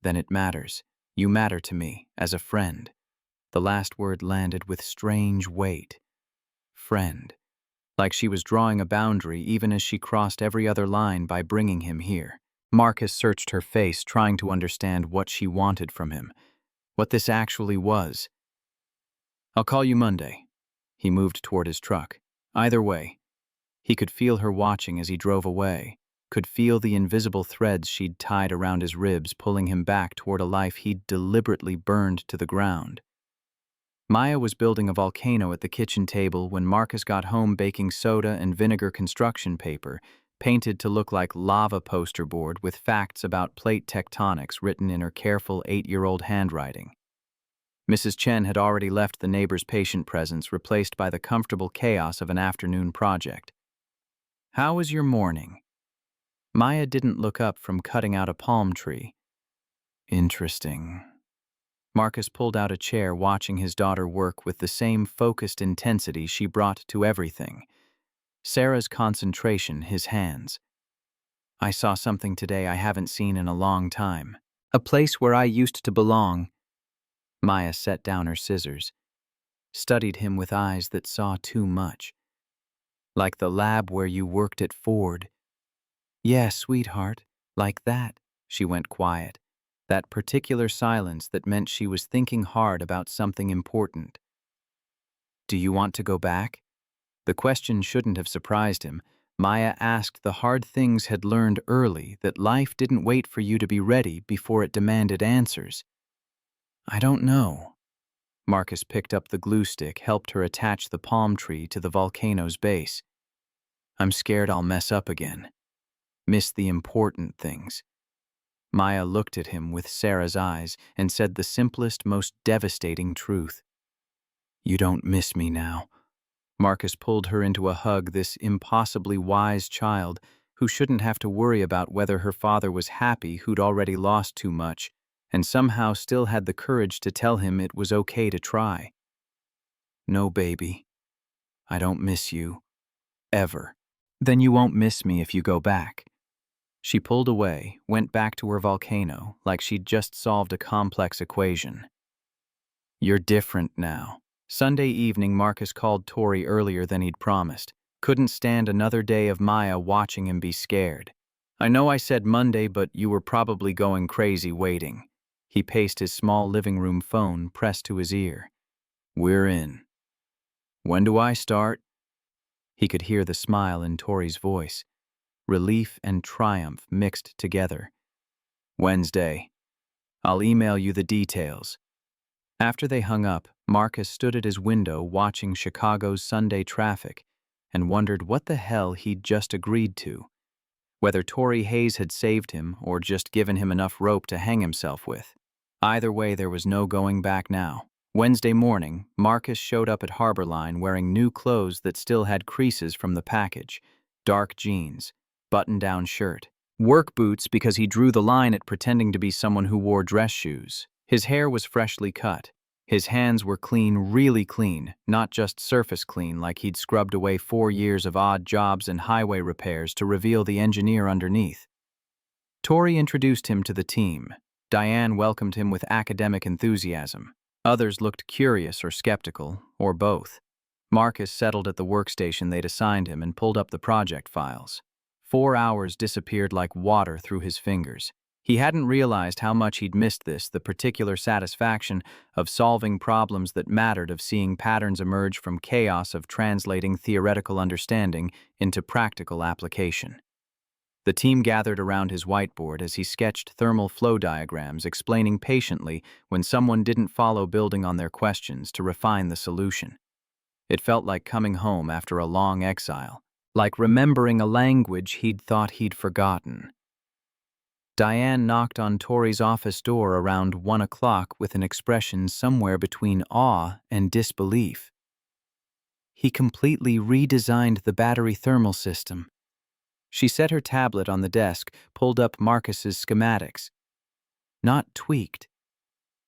then it matters. You matter to me, as a friend." The last word landed with strange weight. Friend. Like she was drawing a boundary even as she crossed every other line by bringing him here. Marcus searched her face, trying to understand what she wanted from him, what this actually was. "I'll call you Monday." He moved toward his truck. "Either way, He could feel her watching as he drove away, could feel the invisible threads she'd tied around his ribs pulling him back toward a life he'd deliberately burned to the ground. Maya was building a volcano at the kitchen table when Marcus got home baking soda and vinegar construction paper, painted to look like lava poster board with facts about plate tectonics written in her careful 8-year-old handwriting. Mrs. Chen had already left the neighbor's patient presence, replaced by the comfortable chaos of an afternoon project. "How was your morning?" Maya didn't look up from cutting out a palm tree. "Interesting." Marcus pulled out a chair, watching his daughter work with the same focused intensity she brought to everything. Sarah's concentration, his hands. "I saw something today I haven't seen in a long time. A place where I used to belong." Maya set down her scissors, studied him with eyes that saw too much. "Like the lab where you worked at Ford." "Yeah, sweetheart, like that." She went quiet. That particular silence that meant she was thinking hard about something important. "Do you want to go back?" The question shouldn't have surprised him. Maya asked the hard things had learned early, that life didn't wait for you to be ready before it demanded answers. "I don't know." Marcus picked up the glue stick, helped her attach the palm tree to the volcano's base. "I'm scared I'll mess up again. Miss the important things." Maya looked at him with Sarah's eyes and said the simplest, most devastating truth. "You don't miss me now." Marcus pulled her into a hug, this impossibly wise child who shouldn't have to worry about whether her father was happy, who'd already lost too much, and somehow still had the courage to tell him it was okay to try. "No, baby. I don't miss you. Ever." "Then you won't miss me if you go back." She pulled away, went back to her volcano, like she'd just solved a complex equation. "You're different now." Sunday evening, Marcus called Tori earlier than he'd promised. Couldn't stand another day of Maya watching him be scared. "I know I said Monday, but you were probably going crazy waiting." He paced his small living room phone pressed to his ear. "We're in." "When do I start?" He could hear the smile in Tori's voice. Relief and triumph mixed together. "Wednesday. I'll email you the details." After they hung up, Marcus stood at his window watching Chicago's Sunday traffic and wondered what the hell he'd just agreed to. Whether Tori Hayes had saved him or just given him enough rope to hang himself with. Either way, there was no going back now. Wednesday morning, Marcus showed up at Harborline wearing new clothes that still had creases from the package. Dark jeans, button-down shirt, work boots because he drew the line at pretending to be someone who wore dress shoes. His hair was freshly cut. His hands were clean, really clean, not just surface clean like he'd scrubbed away 4 years of odd jobs and highway repairs to reveal the engineer underneath. Tori introduced him to the team. Diane welcomed him with academic enthusiasm. Others looked curious or skeptical, or both. Marcus settled at the workstation they'd assigned him and pulled up the project files. 4 hours disappeared like water through his fingers. He hadn't realized how much he'd missed this, the particular satisfaction of solving problems that mattered, of seeing patterns emerge from chaos, of translating theoretical understanding into practical application. The team gathered around his whiteboard as he sketched thermal flow diagrams, explaining patiently when someone didn't follow, building on their questions to refine the solution. It felt like coming home after a long exile, like remembering a language he'd thought he'd forgotten. Diane knocked on Tori's office door around 1 o'clock with an expression somewhere between awe and disbelief. "He completely redesigned the battery thermal system." She set her tablet on the desk, pulled up Marcus's schematics. "Not tweaked.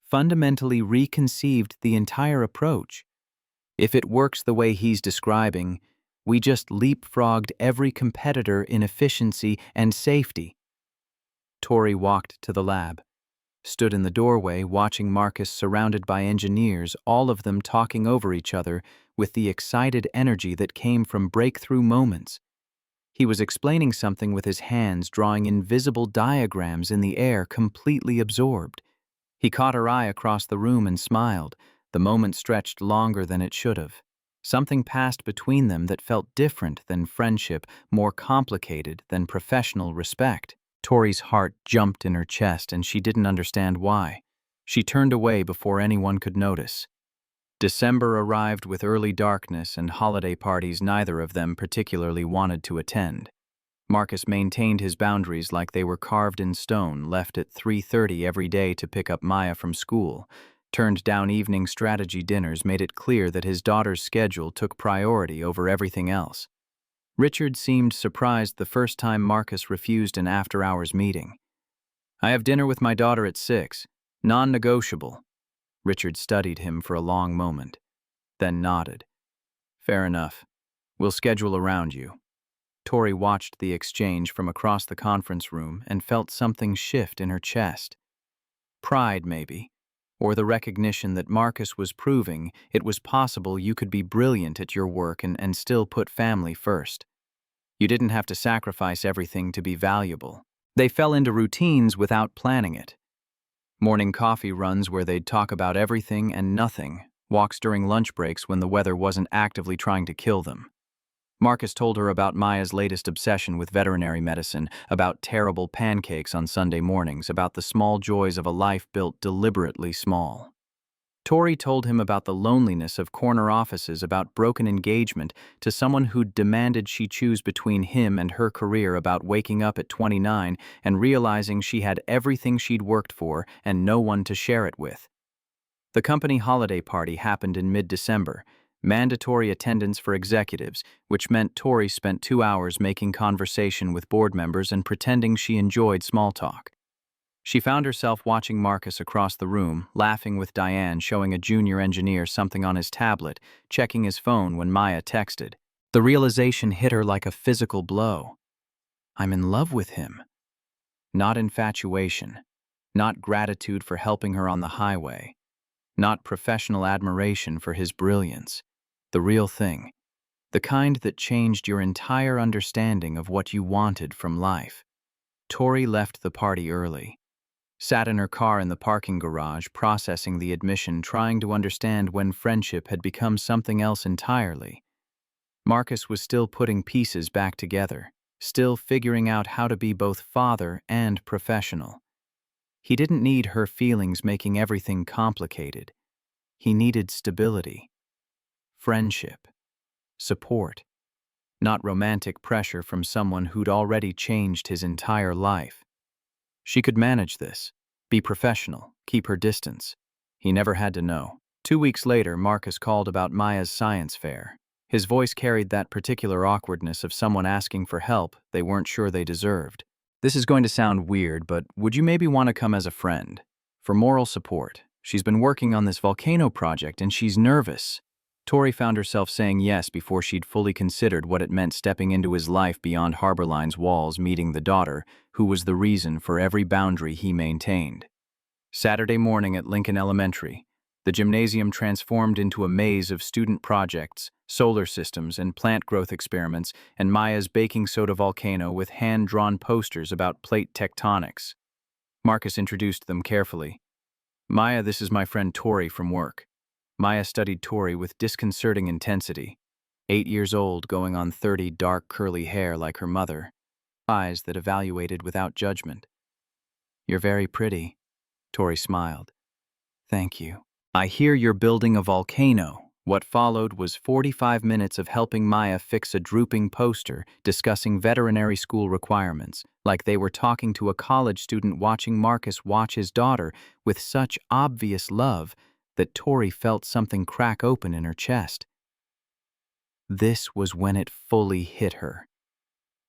Fundamentally reconceived the entire approach. If it works the way he's describing, we just leapfrogged every competitor in efficiency and safety." Tori walked to the lab, stood in the doorway watching Marcus surrounded by engineers, all of them talking over each other with the excited energy that came from breakthrough moments. He was explaining something with his hands, drawing invisible diagrams in the air, completely absorbed. He caught her eye across the room and smiled. The moment stretched longer than it should have. Something passed between them that felt different than friendship, more complicated than professional respect. Tori's heart jumped in her chest and she didn't understand why. She turned away before anyone could notice. December arrived with early darkness and holiday parties neither of them particularly wanted to attend. Marcus maintained his boundaries like they were carved in stone, left at 3:30 every day to pick up Maya from school, turned down evening strategy dinners, made it clear that his daughter's schedule took priority over everything else. Richard seemed surprised the first time Marcus refused an after-hours meeting. "I have dinner with my daughter at 6. Non-negotiable." Richard studied him for a long moment, then nodded. "Fair enough. We'll schedule around you." Tori watched the exchange from across the conference room and felt something shift in her chest. Pride, maybe, or the recognition that Marcus was proving it was possible you could be brilliant at your work and still put family first. You didn't have to sacrifice everything to be valuable. They fell into routines without planning it. Morning coffee runs where they'd talk about everything and nothing, walks during lunch breaks when the weather wasn't actively trying to kill them. Marcus told her about Maya's latest obsession with veterinary medicine, about terrible pancakes on Sunday mornings, about the small joys of a life built deliberately small. Tori told him about the loneliness of corner offices, about broken engagement to someone who'd demanded she choose between him and her career, about waking up at 29 and realizing she had everything she'd worked for and no one to share it with. The company holiday party happened in mid-December. Mandatory attendance for executives, which meant Tori spent 2 hours making conversation with board members and pretending she enjoyed small talk. She found herself watching Marcus across the room, laughing with Diane, showing a junior engineer something on his tablet, checking his phone when Maya texted. The realization hit her like a physical blow. I'm in love with him. Not infatuation, not gratitude for helping her on the highway, not professional admiration for his brilliance. The real thing, the kind that changed your entire understanding of what you wanted from life. Tori left the party early, sat in her car in the parking garage, processing the admission, trying to understand when friendship had become something else entirely. Marcus was still putting pieces back together, still figuring out how to be both father and professional. He didn't need her feelings making everything complicated. He needed stability. Friendship, support, not romantic pressure from someone who'd already changed his entire life. She could manage this, be professional, keep her distance. He never had to know. 2 weeks later, Marcus called about Maya's science fair. His voice carried that particular awkwardness of someone asking for help they weren't sure they deserved. "This is going to sound weird, but would you maybe want to come as a friend? For moral support. She's been working on this volcano project and she's nervous." Tori found herself saying yes before she'd fully considered what it meant stepping into his life beyond Harborline's walls, meeting the daughter, who was the reason for every boundary he maintained. Saturday morning at Lincoln Elementary, the gymnasium transformed into a maze of student projects, solar systems, and plant growth experiments, and Maya's baking soda volcano with hand-drawn posters about plate tectonics. Marcus introduced them carefully. "Maya, this is my friend Tori from work." Maya studied Tori with disconcerting intensity. 8 years old, going on 30, dark curly hair like her mother. Eyes that evaluated without judgment. "You're very pretty." Tori smiled. "Thank you. I hear you're building a volcano." What followed was 45 minutes of helping Maya fix a drooping poster, discussing veterinary school requirements, like they were talking to a college student, watching Marcus watch his daughter with such obvious love that Tori felt something crack open in her chest. This was when it fully hit her.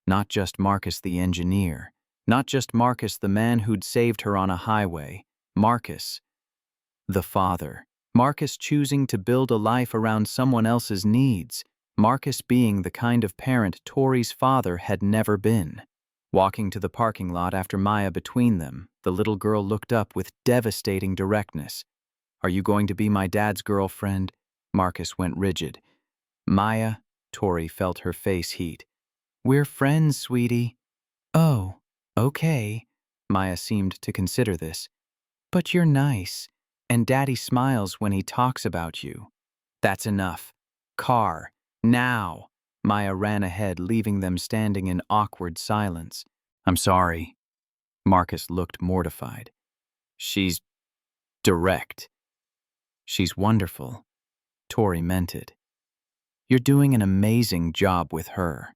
Not just Marcus the engineer, not just Marcus the man who'd saved her on a highway. Marcus, the father. Marcus choosing to build a life around someone else's needs. Marcus being the kind of parent Tori's father had never been. Walking to the parking lot after Maya between them, the little girl looked up with devastating directness. "Are you going to be my dad's girlfriend?" Marcus went rigid. "Maya," Tori felt her face heat. "We're friends, sweetie." "Oh, okay." Maya seemed to consider this. "But you're nice, and Daddy smiles when he talks about you." "That's enough." Car. Now. Maya ran ahead, leaving them standing in awkward silence. I'm sorry. Marcus looked mortified. She's direct. She's wonderful. Tori meant it. You're doing an amazing job with her.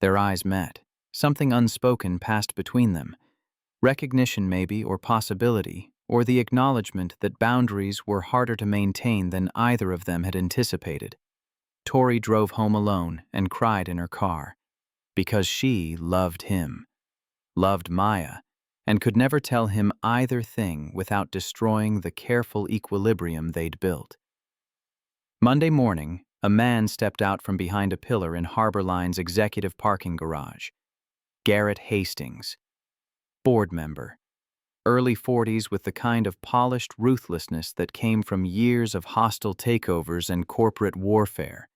Their eyes met. Something unspoken passed between them. Recognition maybe, or possibility, or the acknowledgement that boundaries were harder to maintain than either of them had anticipated. Tori drove home alone and cried in her car. Because she loved him. Loved Maya, and could never tell him either thing without destroying the careful equilibrium they'd built. Monday morning, a man stepped out from behind a pillar in Harbor Line's executive parking garage. Garrett Hastings. Board member. Early 40s with the kind of polished ruthlessness that came from years of hostile takeovers and corporate warfare.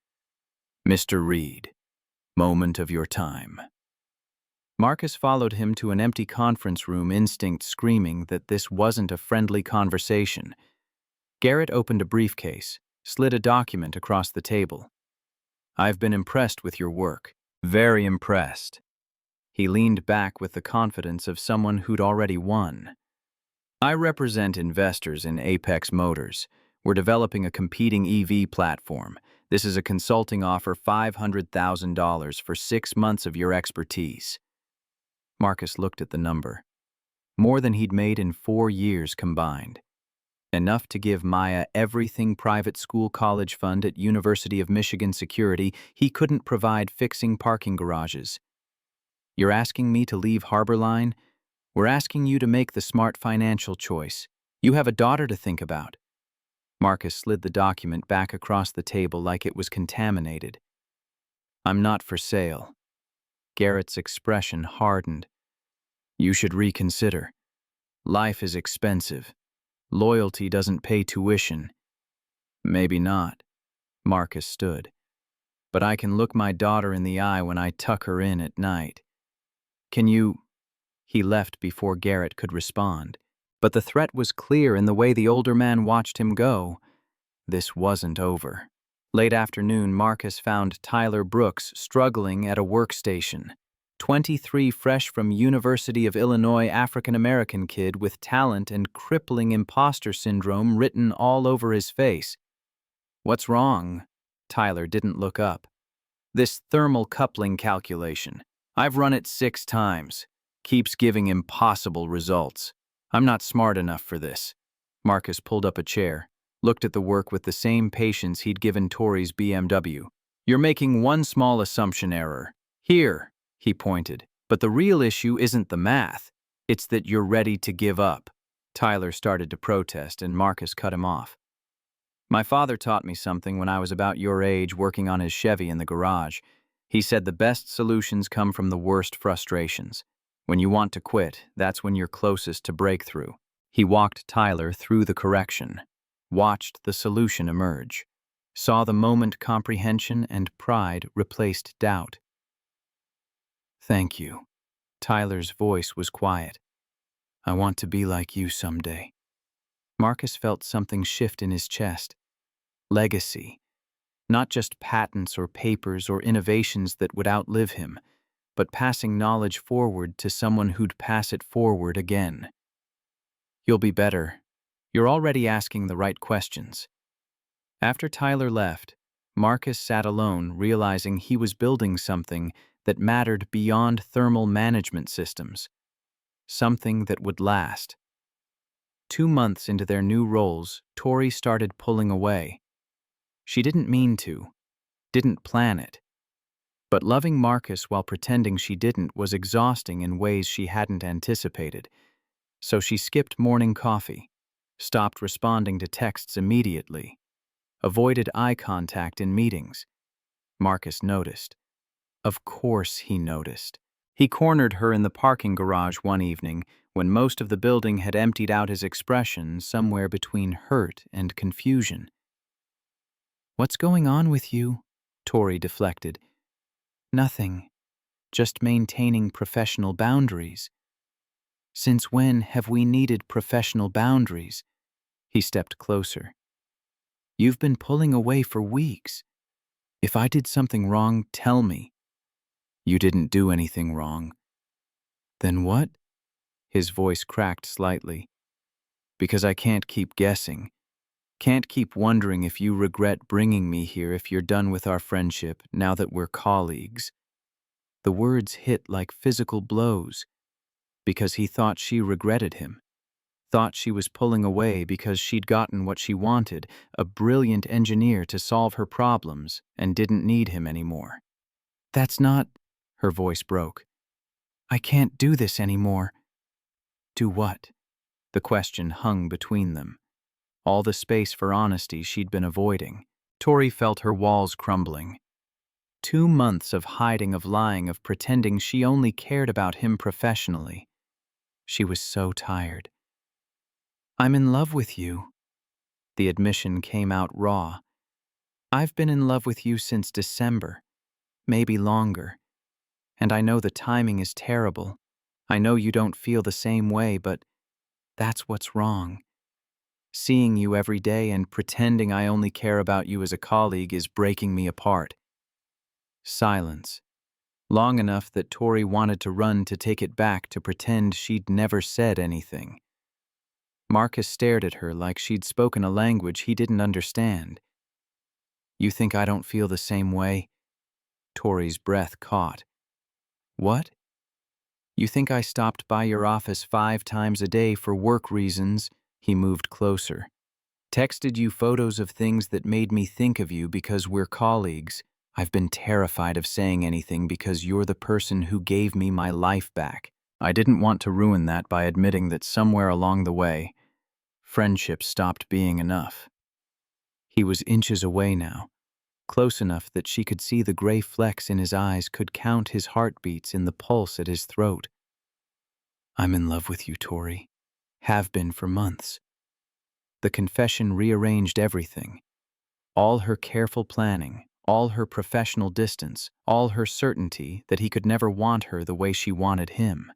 Mr. Reed, moment of your time. Marcus followed him to an empty conference room, instinct screaming that this wasn't a friendly conversation. Garrett opened a briefcase, slid a document across the table. I've been impressed with your work. Very impressed. He leaned back with the confidence of someone who'd already won. I represent investors in Apex Motors. We're developing a competing EV platform. This is a consulting offer, $500,000 for 6 months of your expertise. Marcus looked at the number. More than he'd made in 4 years combined. Enough to give Maya everything private school college fund at University of Michigan security he couldn't provide fixing parking garages. You're asking me to leave Harbor Line? We're asking you to make the smart financial choice. You have a daughter to think about. Marcus slid the document back across the table like it was contaminated. I'm not for sale. Garrett's expression hardened. You should reconsider. Life is expensive. Loyalty doesn't pay tuition. Maybe not. Marcus stood. But I can look my daughter in the eye when I tuck her in at night. Can you... He left before Garrett could respond. But the threat was clear in the way the older man watched him go. This wasn't over. Late afternoon, Marcus found Tyler Brooks struggling at a workstation. 23, fresh from University of Illinois African-American kid with talent and crippling imposter syndrome written all over his face. What's wrong? Tyler didn't look up. This thermal coupling calculation. I've run it 6 times. Keeps giving impossible results. I'm not smart enough for this. Marcus pulled up a chair, looked at the work with the same patience he'd given Tori's BMW. You're making one small assumption error. Here, he pointed. But the real issue isn't the math. It's that you're ready to give up. Tyler started to protest, and Marcus cut him off. My father taught me something when I was about your age working on his Chevy in the garage. He said the best solutions come from the worst frustrations. When you want to quit, that's when you're closest to breakthrough. He walked Tyler through the correction, watched the solution emerge, saw the moment comprehension and pride replaced doubt. Thank you. Tyler's voice was quiet. I want to be like you someday. Marcus felt something shift in his chest. Legacy. Not just patents or papers or innovations that would outlive him, but passing knowledge forward to someone who'd pass it forward again. You'll be better. You're already asking the right questions. After Tyler left, Marcus sat alone, realizing he was building something that mattered beyond thermal management systems. Something that would last. 2 months into their new roles, Tori started pulling away. She didn't mean to, didn't plan it. But loving Marcus while pretending she didn't was exhausting in ways she hadn't anticipated. So she skipped morning coffee, stopped responding to texts immediately, avoided eye contact in meetings. Marcus noticed. Of course he noticed. He cornered her in the parking garage one evening when most of the building had emptied out his expression somewhere between hurt and confusion. What's going on with you? Tori deflected. Nothing. Just maintaining professional boundaries. Since when have we needed professional boundaries? He stepped closer. You've been pulling away for weeks. If I did something wrong, tell me. You didn't do anything wrong. Then what? His voice cracked slightly. Because I can't keep guessing. Can't keep wondering if you regret bringing me here if you're done with our friendship now that we're colleagues. The words hit like physical blows. Because he thought she regretted him. Thought she was pulling away because she'd gotten what she wanted, a brilliant engineer to solve her problems, and didn't need him anymore. That's not... Her voice broke. I can't do this anymore. Do what? The question hung between them. All the space for honesty she'd been avoiding. Tori felt her walls crumbling. 2 months of hiding, of lying, of pretending she only cared about him professionally. She was so tired. I'm in love with you. The admission came out raw. I've been in love with you since December, maybe longer. And I know the timing is terrible. I know you don't feel the same way, but that's what's wrong. Seeing you every day and pretending I only care about you as a colleague is breaking me apart. Silence. Long enough that Tori wanted to run to take it back to pretend she'd never said anything. Marcus stared at her like she'd spoken a language he didn't understand. You think I don't feel the same way? Tori's breath caught. What? You think I stopped by your office 5 times a day for work reasons? He moved closer. Texted you photos of things that made me think of you because we're colleagues. I've been terrified of saying anything because you're the person who gave me my life back. I didn't want to ruin that by admitting that somewhere along the way, friendship stopped being enough. He was inches away now, close enough that she could see the gray flecks in his eyes, could count his heartbeats in the pulse at his throat. I'm in love with you, Tori. Have been for months. The confession rearranged everything. All her careful planning, all her professional distance, all her certainty that he could never want her the way she wanted him.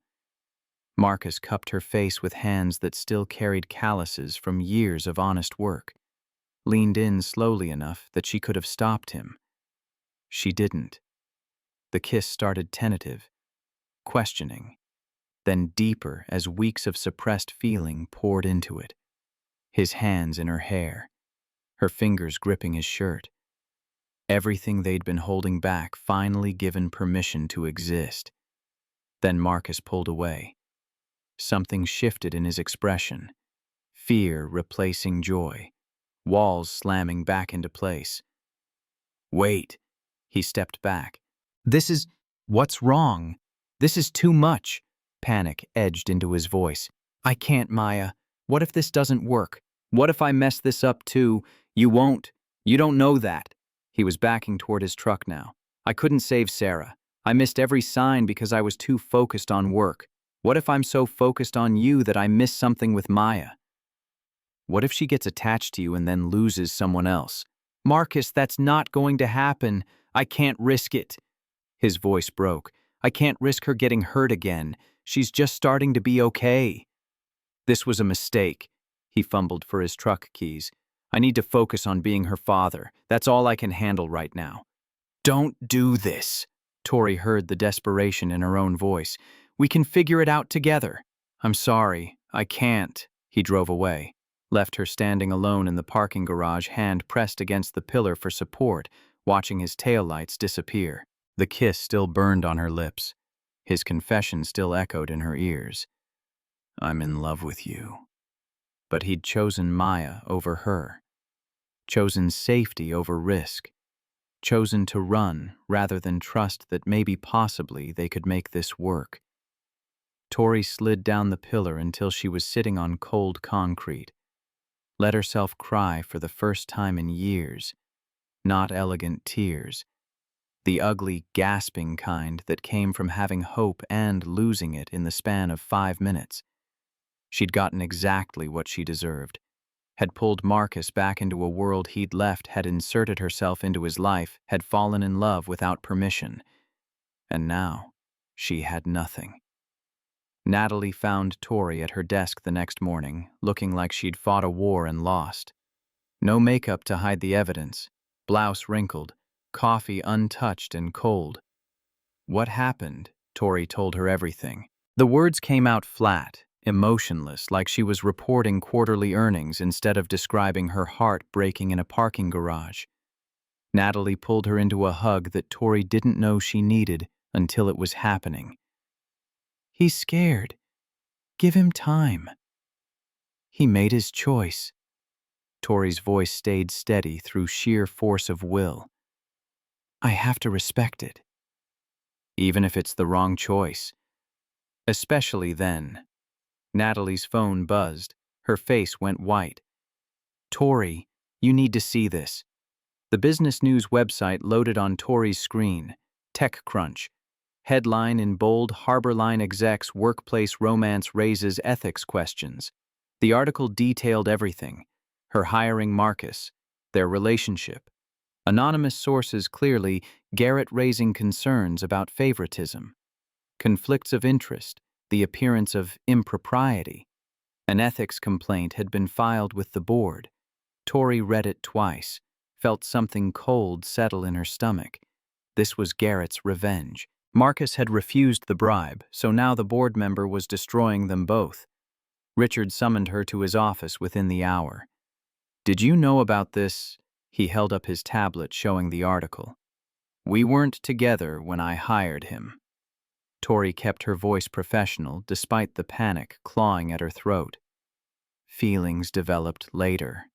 Marcus cupped her face with hands that still carried calluses from years of honest work. Leaned in slowly enough that she could have stopped him. She didn't. The kiss started tentative, questioning, then deeper as weeks of suppressed feeling poured into it. His hands in her hair, her fingers gripping his shirt. Everything they'd been holding back finally given permission to exist. Then Marcus pulled away. Something shifted in his expression. Fear replacing joy. Walls slamming back into place. Wait. He stepped back. What's wrong? This is too much. Panic edged into his voice. I can't, Maya. What if this doesn't work? What if I mess this up too? You won't. You don't know that. He was backing toward his truck now. I couldn't save Sarah. I missed every sign because I was too focused on work. What if I'm so focused on you that I miss something with Maya? What if she gets attached to you and then loses someone else? Marcus, that's not going to happen. I can't risk it. His voice broke. I can't risk her getting hurt again. She's just starting to be okay. This was a mistake. He fumbled for his truck keys. I need to focus on being her father. That's all I can handle right now. Don't do this. Tori heard the desperation in her own voice. We can figure it out together. I'm sorry. I can't. He drove away. Left her standing alone in the parking garage, hand pressed against the pillar for support, watching his taillights disappear. The kiss still burned on her lips. His confession still echoed in her ears. I'm in love with you. But he'd chosen Maya over her. Chosen safety over risk. Chosen to run rather than trust that maybe possibly they could make this work. Tori slid down the pillar until she was sitting on cold concrete. Let herself cry for the first time in years. Not elegant tears. The ugly, gasping kind that came from having hope and losing it in the span of 5 minutes. She'd gotten exactly what she deserved. Had pulled Marcus back into a world he'd left, had inserted herself into his life, had fallen in love without permission. And now, she had nothing. Natalie found Tori at her desk the next morning, looking like she'd fought a war and lost. No makeup to hide the evidence, blouse wrinkled, coffee untouched and cold. What happened? Tori told her everything. The words came out flat, emotionless, like she was reporting quarterly earnings instead of describing her heart breaking in a parking garage. Natalie pulled her into a hug that Tori didn't know she needed until it was happening. He's scared. Give him time. He made his choice. Tori's voice stayed steady through sheer force of will. I have to respect it. Even if it's the wrong choice. Especially then. Natalie's phone buzzed. Her face went white. Tori, you need to see this. The business news website loaded on Tori's screen. TechCrunch. Headline in bold, Harborline execs workplace romance raises ethics questions. The article detailed everything. Her hiring Marcus. Their relationship. Anonymous sources clearly, Garrett raising concerns about favoritism. Conflicts of interest, the appearance of impropriety. An ethics complaint had been filed with the board. Tori read it twice, felt something cold settle in her stomach. This was Garrett's revenge. Marcus had refused the bribe, so now the board member was destroying them both. Richard summoned her to his office within the hour. Did you know about this? He held up his tablet showing the article. We weren't together when I hired him. Tori kept her voice professional despite the panic clawing at her throat. Feelings developed later.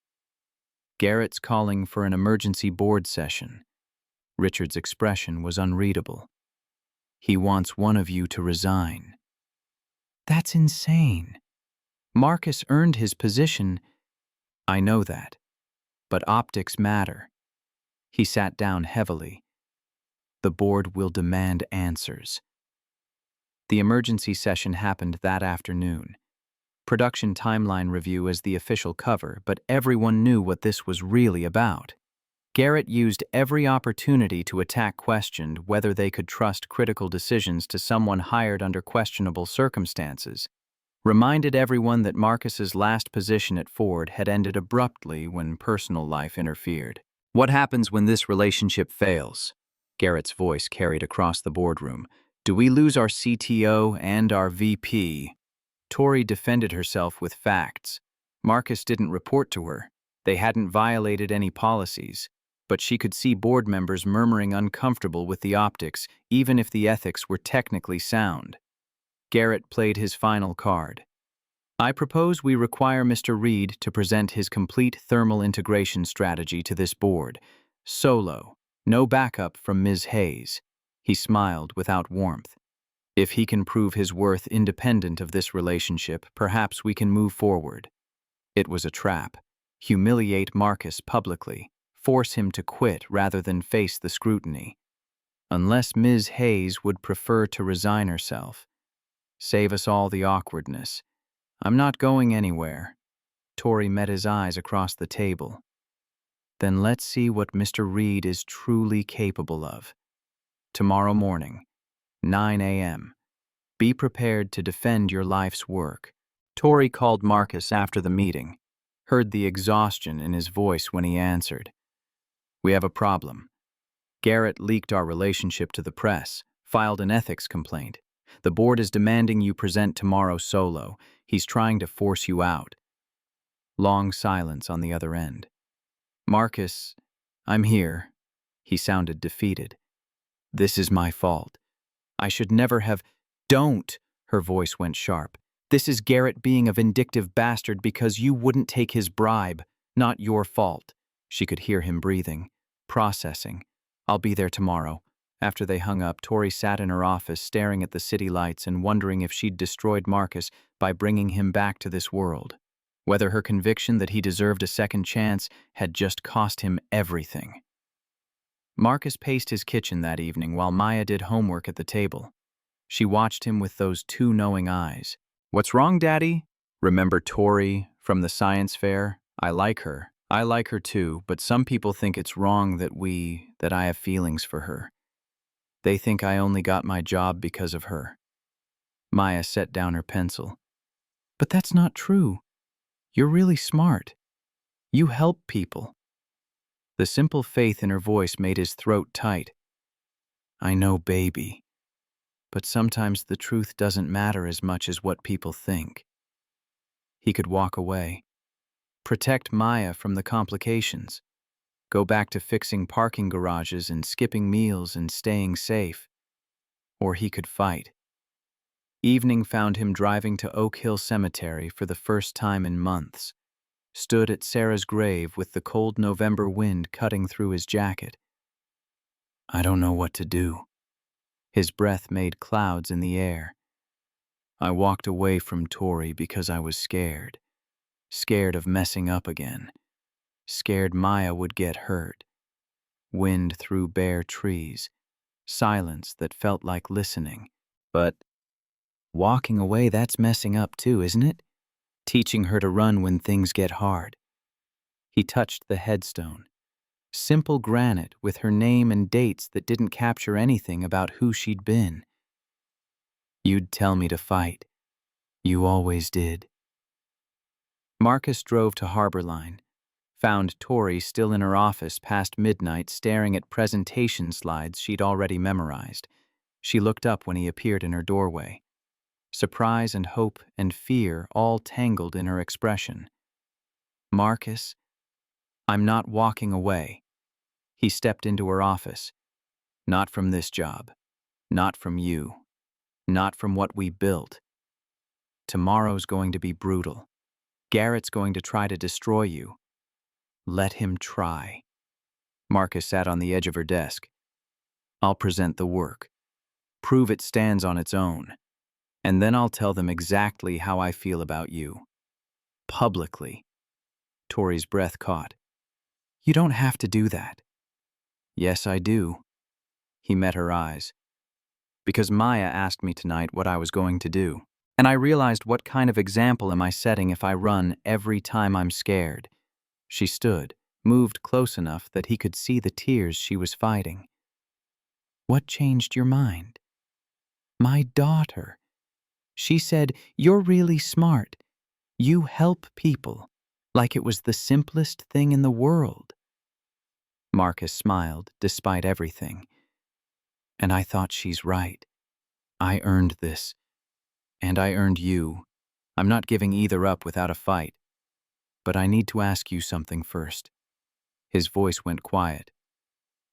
Garrett's calling for an emergency board session. Richard's expression was unreadable. He wants one of you to resign. That's insane. Marcus earned his position. I know that. But optics matter. He sat down heavily. The board will demand answers. The emergency session happened that afternoon. Production timeline review as the official cover, but everyone knew what this was really about. Garrett used every opportunity to attack questioned whether they could trust critical decisions to someone hired under questionable circumstances. Reminded everyone that Marcus's last position at Ford had ended abruptly when personal life interfered. What happens when this relationship fails? Garrett's voice carried across the boardroom. Do we lose our CTO and our VP? Tori defended herself with facts. Marcus didn't report to her. They hadn't violated any policies. But she could see board members murmuring uncomfortable with the optics, even if the ethics were technically sound. Garrett played his final card. I propose we require Mr. Reed to present his complete thermal integration strategy to this board. Solo. No backup from Ms. Hayes. He smiled without warmth. If he can prove his worth independent of this relationship, perhaps we can move forward. It was a trap. Humiliate Marcus publicly. Force him to quit rather than face the scrutiny. Unless Ms. Hayes would prefer to resign herself. Save us all the awkwardness. I'm not going anywhere. Tori met his eyes across the table. Then let's see what Mr. Reed is truly capable of. Tomorrow morning, 9 a.m. Be prepared to defend your life's work. Tori called Marcus after the meeting, heard the exhaustion in his voice when he answered. We have a problem. Garrett leaked our relationship to the press, filed an ethics complaint. The board is demanding you present tomorrow solo. He's trying to force you out. Long silence on the other end. Marcus, I'm here. He sounded defeated. This is my fault. I should never have... Don't! Her voice went sharp. This is Garrett being a vindictive bastard because you wouldn't take his bribe. Not your fault. She could hear him breathing, processing. I'll be there tomorrow. After they hung up, Tori sat in her office staring at the city lights and wondering if she'd destroyed Marcus by bringing him back to this world. Whether her conviction that he deserved a second chance had just cost him everything. Marcus paced his kitchen that evening while Maya did homework at the table. She watched him with those two knowing eyes. What's wrong, Daddy? Remember Tori from the science fair? I like her. I like her too, but some people think it's wrong that I have feelings for her. They think I only got my job because of her. Maya set down her pencil. But that's not true. You're really smart. You help people. The simple faith in her voice made his throat tight. I know, baby, but sometimes the truth doesn't matter as much as what people think. He could walk away, protect Maya from the complications, go back to fixing parking garages and skipping meals and staying safe. Or he could fight. Evening found him driving to Oak Hill Cemetery for the first time in months, stood at Sarah's grave with the cold November wind cutting through his jacket. I don't know what to do. His breath made clouds in the air. I walked away from Tori because I was scared. Scared of messing up again. Scared Maya would get hurt. Wind through bare trees. Silence that felt like listening. But walking away, that's messing up too, isn't it? Teaching her to run when things get hard. He touched the headstone. Simple granite with her name and dates that didn't capture anything about who she'd been. You'd tell me to fight. You always did. Marcus drove to Harborline, found Tori still in her office past midnight staring at presentation slides she'd already memorized. She looked up when he appeared in her doorway. Surprise and hope and fear all tangled in her expression. Marcus, I'm not walking away. He stepped into her office. Not from this job. Not from you. Not from what we built. Tomorrow's going to be brutal. Garrett's going to try to destroy you. Let him try. Marcus sat on the edge of her desk. I'll present the work. Prove it stands on its own. And then I'll tell them exactly how I feel about you. Publicly. Tori's breath caught. You don't have to do that. Yes, I do. He met her eyes. Because Maya asked me tonight what I was going to do. And I realized, what kind of example am I setting if I run every time I'm scared? She stood, moved close enough that he could see the tears she was fighting. What changed your mind? My daughter. She said, you're really smart. You help people, like it was the simplest thing in the world. Marcus smiled, despite everything. And I thought she's right. I earned this. And I earned you. I'm not giving either up without a fight. But I need to ask you something first. His voice went quiet.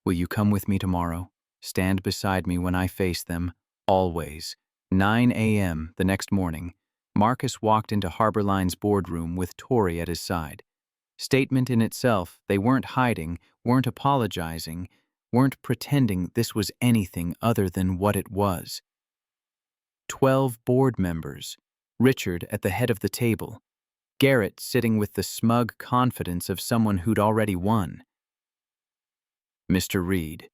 Will you come with me tomorrow? Stand beside me when I face them, always. 9 a.m. the next morning, Marcus walked into Harborline's boardroom with Tori at his side. Statement in itself, they weren't hiding, weren't apologizing, weren't pretending this was anything other than what it was. 12 board members, Richard at the head of the table, Garrett sitting with the smug confidence of someone who'd already won. Mr. Reed,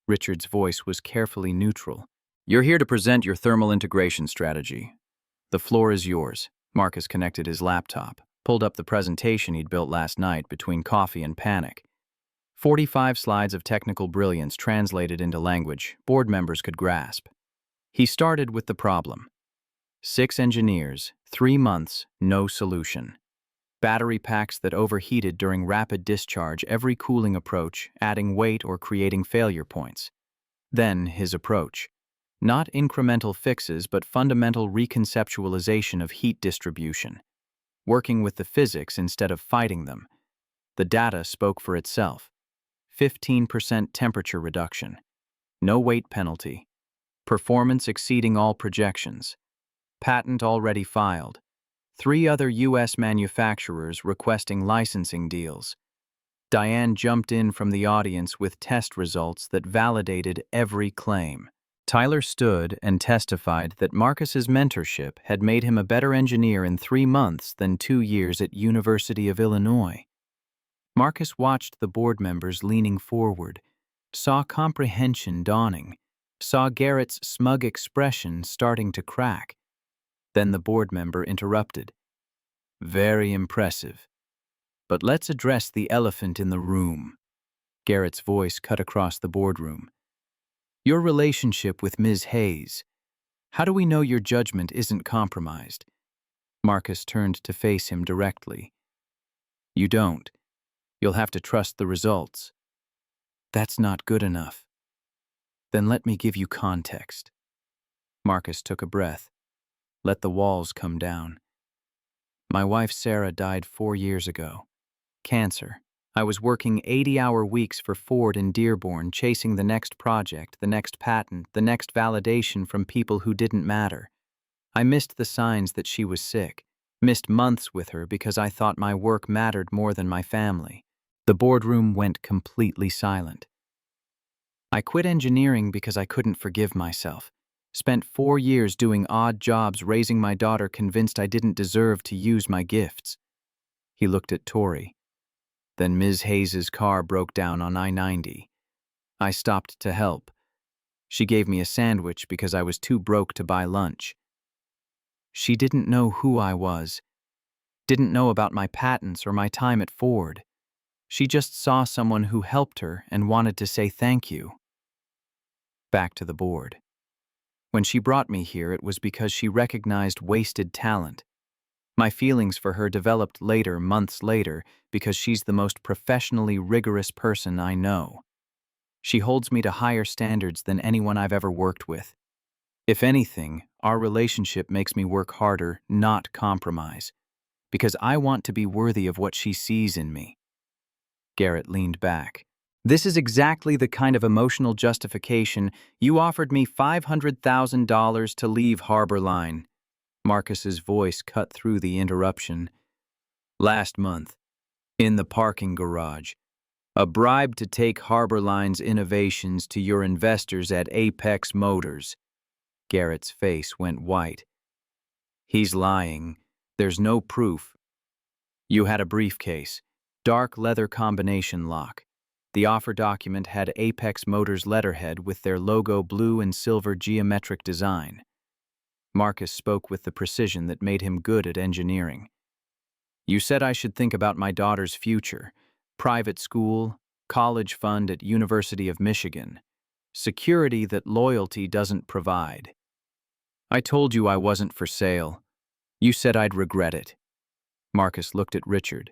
Richard's voice was carefully neutral. You're here to present your thermal integration strategy. The floor is yours. Marcus connected his laptop, pulled up the presentation he'd built last night between coffee and panic. 45 slides of technical brilliance translated into language board members could grasp. He started with the problem. 6 engineers, 3 months, no solution. Battery packs that overheated during rapid discharge, every cooling approach, adding weight or creating failure points. Then his approach. Not incremental fixes, but fundamental reconceptualization of heat distribution. Working with the physics instead of fighting them. The data spoke for itself. 15% temperature reduction. No weight penalty. Performance exceeding all projections. Patent already filed. 3 other U.S. manufacturers requesting licensing deals. Diane jumped in from the audience with test results that validated every claim. Tyler stood and testified that Marcus's mentorship had made him a better engineer in 3 months than 2 years at University of Illinois. Marcus watched the board members leaning forward, saw comprehension dawning, saw Garrett's smug expression starting to crack. Then the board member interrupted. Very impressive. But let's address the elephant in the room. Garrett's voice cut across the boardroom. Your relationship with Ms. Hayes. How do we know your judgment isn't compromised? Marcus turned to face him directly. You don't. You'll have to trust the results. That's not good enough. Then let me give you context. Marcus took a breath. Let the walls come down. My wife Sarah died 4 years ago. Cancer. I was working 80-hour weeks for Ford in Dearborn, chasing the next project, the next patent, the next validation from people who didn't matter. I missed the signs that she was sick, missed months with her because I thought my work mattered more than my family. The boardroom went completely silent. I quit engineering because I couldn't forgive myself. Spent 4 years doing odd jobs raising my daughter, convinced I didn't deserve to use my gifts. He looked at Tori. Then Ms. Hayes's car broke down on I-90. I stopped to help. She gave me a sandwich because I was too broke to buy lunch. She didn't know who I was, didn't know about my patents or my time at Ford. She just saw someone who helped her and wanted to say thank you. Back to the board. When she brought me here, it was because she recognized wasted talent. My feelings for her developed later, months later, because she's the most professionally rigorous person I know. She holds me to higher standards than anyone I've ever worked with. If anything, our relationship makes me work harder, not compromise, because I want to be worthy of what she sees in me. Garrett leaned back. This is exactly the kind of emotional justification you offered me $500,000 to leave Harborline. Marcus's voice cut through the interruption. Last month, in the parking garage, a bribe to take Harborline's innovations to your investors at Apex Motors. Garrett's face went white. He's lying. There's no proof. You had a briefcase, dark leather combination lock. The offer document had Apex Motors letterhead with their logo blue and silver geometric design. Marcus spoke with the precision that made him good at engineering. You said I should think about my daughter's future. Private school, college fund at University of Michigan. Security that loyalty doesn't provide. I told you I wasn't for sale. You said I'd regret it. Marcus looked at Richard.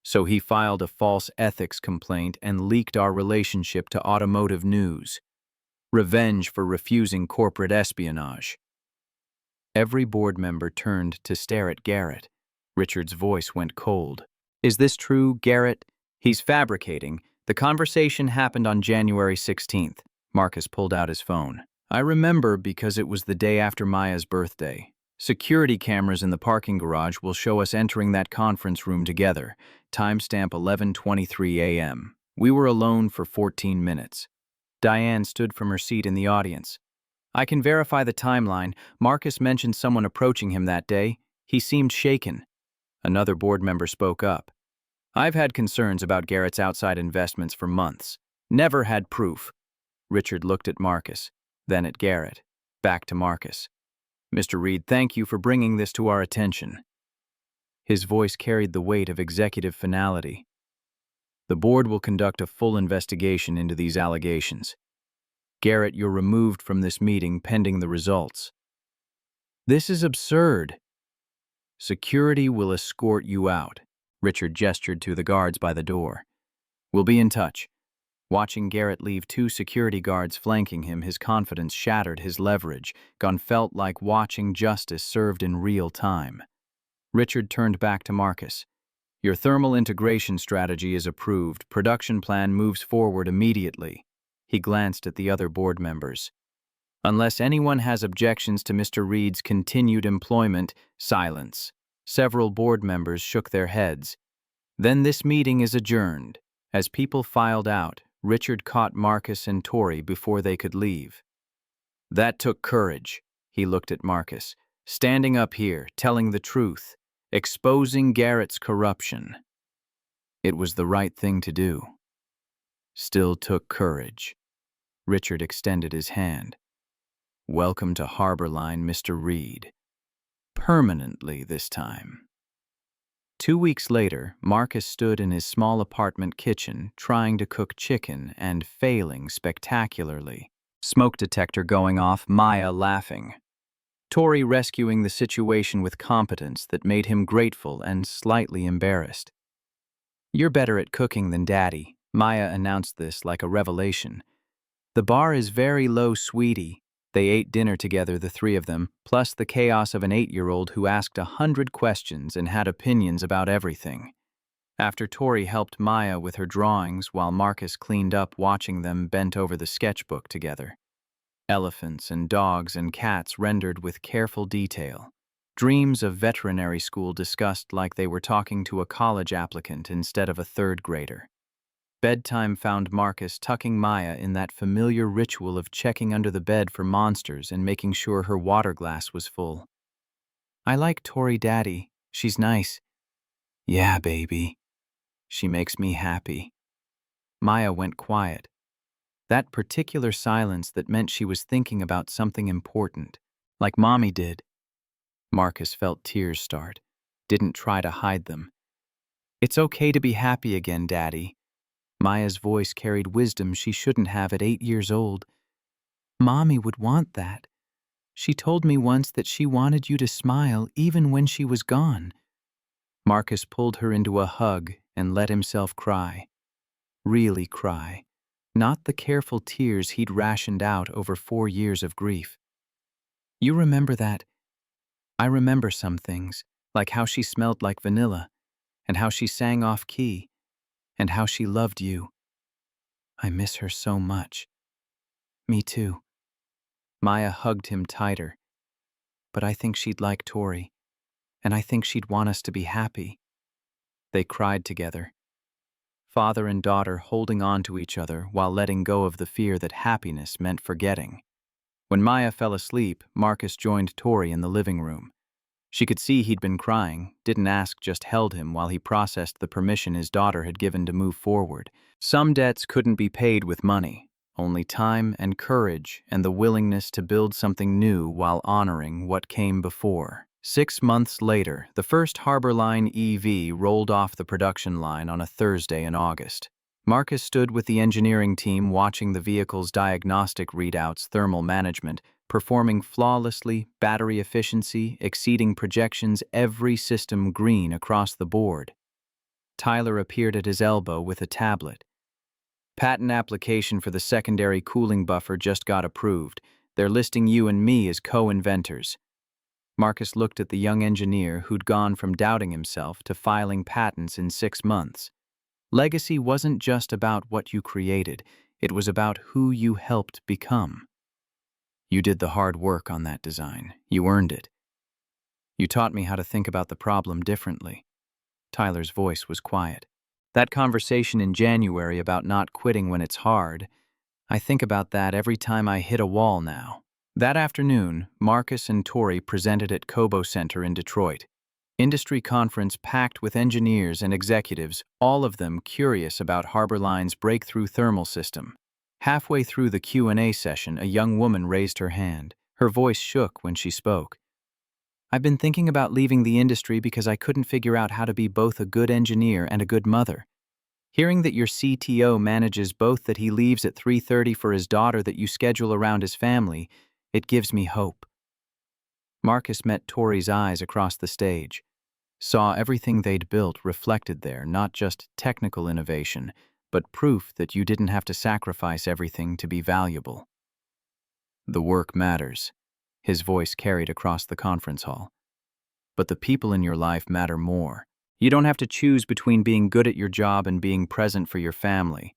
So he filed a false ethics complaint and leaked our relationship to Automotive News. Revenge for refusing corporate espionage. Every board member turned to stare at Garrett. Richard's voice went cold. Is this true, Garrett? He's fabricating. The conversation happened on January 16th. Marcus pulled out his phone. I remember because it was the day after Maya's birthday. Security cameras in the parking garage will show us entering that conference room together. Timestamp 11:23 a.m. We were alone for 14 minutes. Diane stood from her seat in the audience. I can verify the timeline. Marcus mentioned someone approaching him that day. He seemed shaken. Another board member spoke up. I've had concerns about Garrett's outside investments for months. Never had proof. Richard looked at Marcus, then at Garrett, back to Marcus. Mr. Reed, thank you for bringing this to our attention. His voice carried the weight of executive finality. The board will conduct a full investigation into these allegations. Garrett, you're removed from this meeting pending the results. This is absurd. Security will escort you out. Richard gestured to the guards by the door. We'll be in touch. Watching Garrett leave 2 security guards flanking him, his confidence shattered his leverage. Gunn felt like watching justice served in real time. Richard turned back to Marcus. Your thermal integration strategy is approved. Production plan moves forward immediately. He glanced at the other board members. Unless anyone has objections to Mr. Reed's continued employment, silence. Several board members shook their heads. Then this meeting is adjourned. As people filed out, Richard caught Marcus and Tori before they could leave. That took courage. He looked at Marcus. Standing up here, telling the truth, exposing Garrett's corruption. It was the right thing to do. Still took courage. Richard extended his hand. Welcome to Harborline, Mr. Reed. Permanently this time. 2 weeks later, Marcus stood in his small apartment kitchen trying to cook chicken and failing spectacularly. Smoke detector going off, Maya laughing. Tori rescuing the situation with competence that made him grateful and slightly embarrassed. You're better at cooking than Daddy, Maya announced this like a revelation. "The bar is very low, sweetie." They ate dinner together, the three of them, plus the chaos of an 8-year-old who asked 100 questions and had opinions about everything. After Tori helped Maya with her drawings while Marcus cleaned up watching them bent over the sketchbook together. Elephants and dogs and cats rendered with careful detail. Dreams of veterinary school discussed like they were talking to a college applicant instead of a third grader. Bedtime found Marcus tucking Maya in that familiar ritual of checking under the bed for monsters and making sure her water glass was full. "I like Tori, Daddy. She's nice." "Yeah, baby. She makes me happy." Maya went quiet. That particular silence that meant she was thinking about something important, like Mommy did. Marcus felt tears start, didn't try to hide them. "It's okay to be happy again, Daddy." Maya's voice carried wisdom she shouldn't have at 8 years old. "Mommy would want that. She told me once that she wanted you to smile even when she was gone." Marcus pulled her into a hug and let himself cry. Really cry. Not the careful tears he'd rationed out over 4 years of grief. "You remember that?" "I remember some things, like how she smelled like vanilla, and how she sang off-key, and how she loved you. I miss her so much." "Me too." Maya hugged him tighter. "But I think she'd like Tori, and I think she'd want us to be happy." They cried together. Father and daughter holding on to each other while letting go of the fear that happiness meant forgetting. When Maya fell asleep, Marcus joined Tori in the living room. She could see he'd been crying, didn't ask, just held him while he processed the permission his daughter had given to move forward. Some debts couldn't be paid with money, only time and courage and the willingness to build something new while honoring what came before. 6 months later, the first Harborline EV rolled off the production line on a Thursday in August. Marcus stood with the engineering team watching the vehicle's diagnostic readouts, thermal management, performing flawlessly, battery efficiency, exceeding projections, every system green across the board. Tyler appeared at his elbow with a tablet. "Patent application for the secondary cooling buffer just got approved. They're listing you and me as co-inventors." Marcus looked at the young engineer who'd gone from doubting himself to filing patents in 6 months. Legacy wasn't just about what you created, it was about who you helped become. "You did the hard work on that design. You earned it. You taught me how to think about the problem differently." Tyler's voice was quiet. "That conversation in January about not quitting when it's hard, I think about that every time I hit a wall now." That afternoon, Marcus and Tori presented at Cobo Center in Detroit. Industry conference packed with engineers and executives, all of them curious about Harborline's breakthrough thermal system. Halfway through the Q&A session, a young woman raised her hand. Her voice shook when she spoke. "I've been thinking about leaving the industry because I couldn't figure out how to be both a good engineer and a good mother. Hearing that your CTO manages both, that he leaves at 3:30 for his daughter, that you schedule around his family, it gives me hope." Marcus met Tori's eyes across the stage, saw everything they'd built reflected there, not just technical innovation, but proof that you didn't have to sacrifice everything to be valuable. "The work matters," his voice carried across the conference hall. "But the people in your life matter more. You don't have to choose between being good at your job and being present for your family.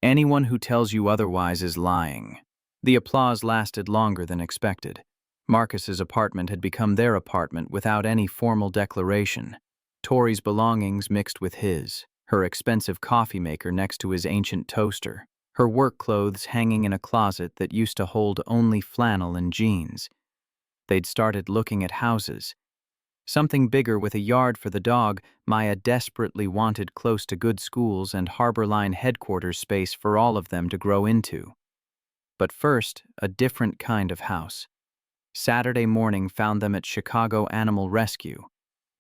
Anyone who tells you otherwise is lying." The applause lasted longer than expected. Marcus's apartment had become their apartment without any formal declaration. Tori's belongings mixed with his, her expensive coffee maker next to his ancient toaster, her work clothes hanging in a closet that used to hold only flannel and jeans. They'd started looking at houses. Something bigger with a yard for the dog Maya desperately wanted, close to good schools and Harborline headquarters space for all of them to grow into. But first, a different kind of house. Saturday morning found them at Chicago Animal Rescue.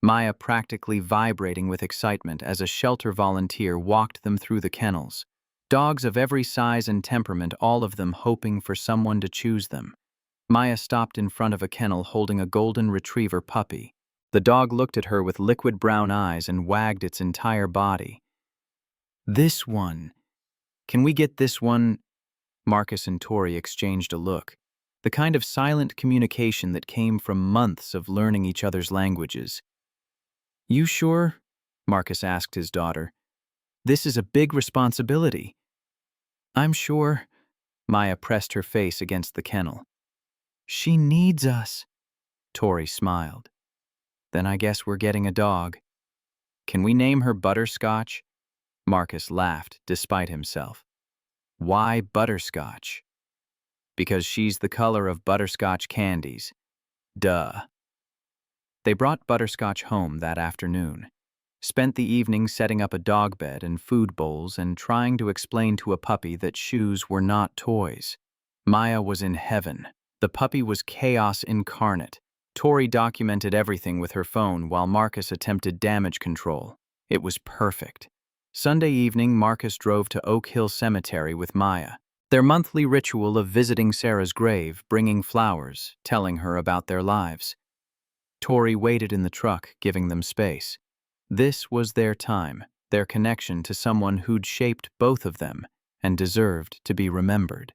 Maya practically vibrating with excitement as a shelter volunteer walked them through the kennels. Dogs of every size and temperament, all of them hoping for someone to choose them. Maya stopped in front of a kennel holding a golden retriever puppy. The dog looked at her with liquid brown eyes and wagged its entire body. "This one," Can we get this one? Marcus and Tori exchanged a look. The kind of silent communication that came from months of learning each other's languages. You sure? Marcus asked his daughter. This is a big responsibility. I'm sure. Maya pressed her face against the kennel. She needs us. Tori smiled. Then I guess we're getting a dog. Can we name her Butterscotch? Marcus laughed, despite himself. Why Butterscotch? Because she's the color of butterscotch candies. Duh. They brought Butterscotch home that afternoon, spent the evening setting up a dog bed and food bowls and trying to explain to a puppy that shoes were not toys. Maya was in heaven. The puppy was chaos incarnate. Tori documented everything with her phone while Marcus attempted damage control. It was perfect. Sunday evening, Marcus drove to Oak Hill Cemetery with Maya. Their monthly ritual of visiting Sarah's grave, bringing flowers, telling her about their lives. Tori waited in the truck, giving them space. This was their time, their connection to someone who'd shaped both of them and deserved to be remembered.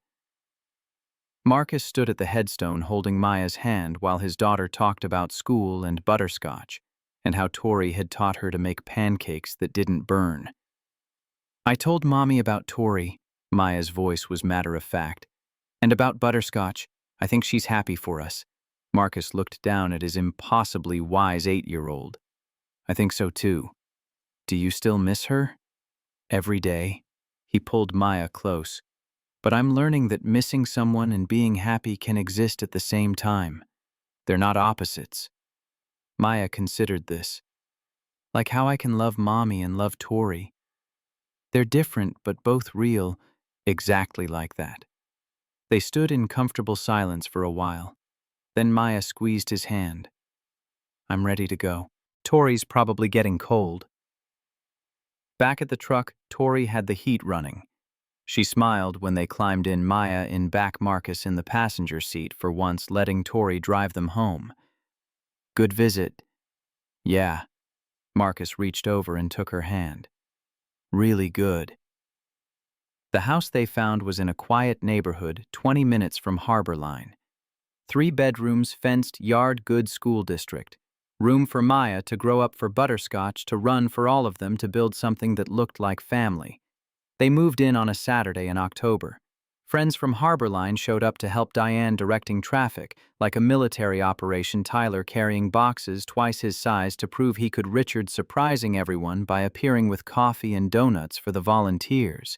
Marcus stood at the headstone holding Maya's hand while his daughter talked about school and butterscotch, and how Tori had taught her to make pancakes that didn't burn. I told Mommy about Tori, Maya's voice was matter-of-fact, and about butterscotch. I think she's happy for us. Marcus looked down at his impossibly wise 8-year-old. I think so too. Do you still miss her? Every day. He pulled Maya close. But I'm learning that missing someone and being happy can exist at the same time. They're not opposites. Maya considered this. Like how I can love Mommy and love Tori. They're different, but both real, exactly like that. They stood in comfortable silence for a while. Then Maya squeezed his hand. I'm ready to go. Tori's probably getting cold. Back at the truck, Tori had the heat running. She smiled when they climbed in, Maya in back, Marcus in the passenger seat, for once letting Tori drive them home. Good visit. Yeah. Marcus reached over and took her hand. Really good. The house they found was in a quiet neighborhood 20 minutes from Harbor Line. 3 bedrooms, fenced yard, good school district. Room for Maya to grow up, for Butterscotch to run, for all of them to build something that looked like family. They moved in on a Saturday in October. Friends from Harbor Line showed up to help Diane directing traffic, like a military operation, Tyler carrying boxes twice his size to prove he could, Richard surprising everyone by appearing with coffee and donuts for the volunteers.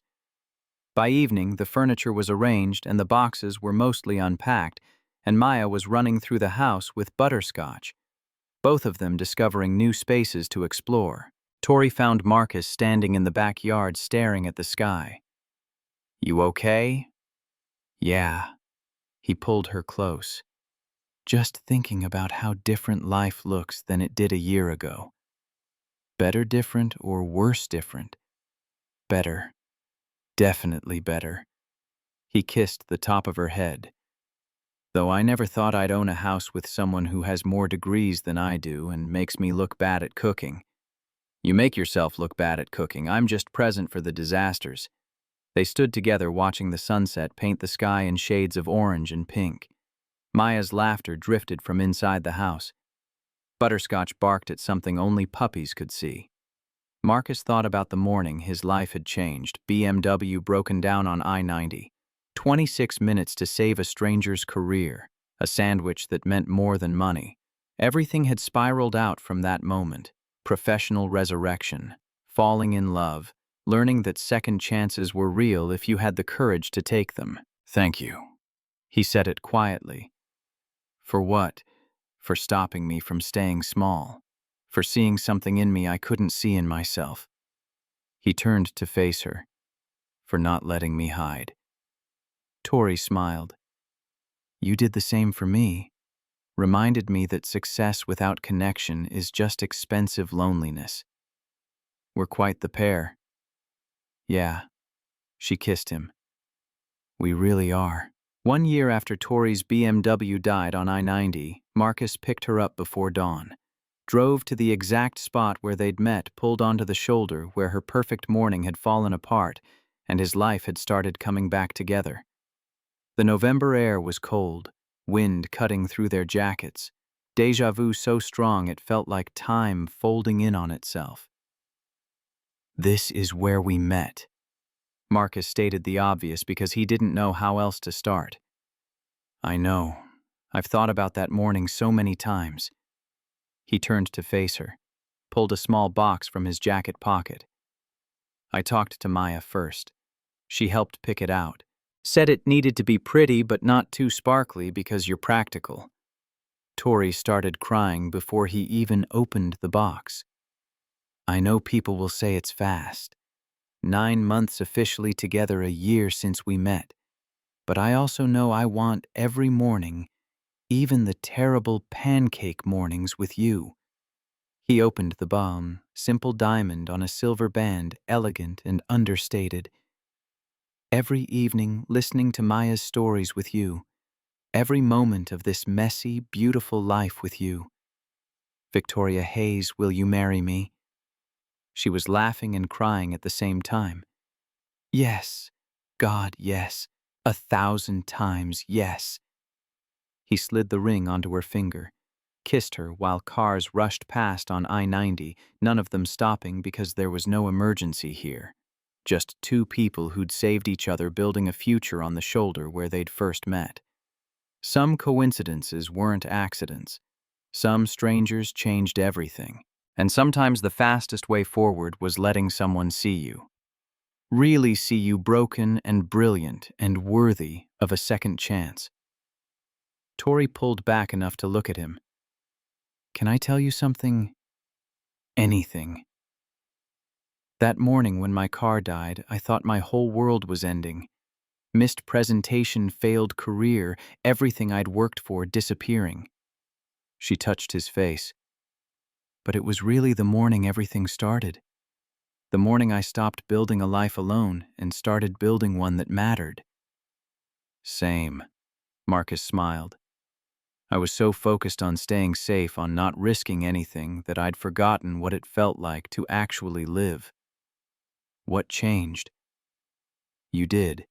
By evening, the furniture was arranged and the boxes were mostly unpacked, and Maya was running through the house with Butterscotch, both of them discovering new spaces to explore. Tori found Marcus standing in the backyard staring at the sky. You okay? Yeah. He pulled her close. Just thinking about how different life looks than it did a year ago. Better different or worse different? Better. Definitely better. He kissed the top of her head. Though I never thought I'd own a house with someone who has more degrees than I do and makes me look bad at cooking. You make yourself look bad at cooking. I'm just present for the disasters. They stood together watching the sunset paint the sky in shades of orange and pink. Maya's laughter drifted from inside the house. Butterscotch barked at something only puppies could see. Marcus thought about the morning his life had changed. BMW broken down on I-90. 26 minutes to save a stranger's career. A sandwich that meant more than money. Everything had spiraled out from that moment. Professional resurrection, falling in love, learning that second chances were real if you had the courage to take them. Thank you. He said it quietly. For what? For stopping me from staying small. For seeing something in me I couldn't see in myself. He turned to face her. For not letting me hide. Tori smiled. You did the same for me. Reminded me that success without connection is just expensive loneliness. We're quite the pair. Yeah. She kissed him. We really are. 1 year after Tori's BMW died on I-90, Marcus picked her up before dawn. Drove to the exact spot where they'd met, pulled onto the shoulder where her perfect morning had fallen apart, and his life had started coming back together. The November air was cold, wind cutting through their jackets, déjà vu so strong it felt like time folding in on itself. "This is where we met." Marcus stated the obvious because he didn't know how else to start. "I know. I've thought about that morning so many times." He turned to face her, pulled a small box from his jacket pocket. "I talked to Maya first. She helped pick it out. Said it needed to be pretty but not too sparkly because you're practical." Tori started crying before he even opened the box. "I know people will say it's fast. 9 months officially together, a year since we met. But I also know I want every morning, even the terrible pancake mornings with you." He opened the balm, simple diamond on a silver band, elegant and understated. "Every evening listening to Maya's stories with you. Every moment of this messy, beautiful life with you. Victoria Hayes, will you marry me?" She was laughing and crying at the same time. "Yes. God, yes. 1,000 times yes." He slid the ring onto her finger, kissed her while cars rushed past on I-90, none of them stopping because there was no emergency here. Just two people who'd saved each other building a future on the shoulder where they'd first met. Some coincidences weren't accidents. Some strangers changed everything. And sometimes the fastest way forward was letting someone see you. Really see you broken and brilliant and worthy of a second chance. Tori pulled back enough to look at him. "Can I tell you something? Anything." "That morning when my car died, I thought my whole world was ending. Missed presentation, failed career, everything I'd worked for disappearing." She touched his face. "But it was really the morning everything started. The morning I stopped building a life alone and started building one that mattered." "Same." Marcus smiled. "I was so focused on staying safe, on not risking anything, that I'd forgotten what it felt like to actually live." "What changed?" "You did.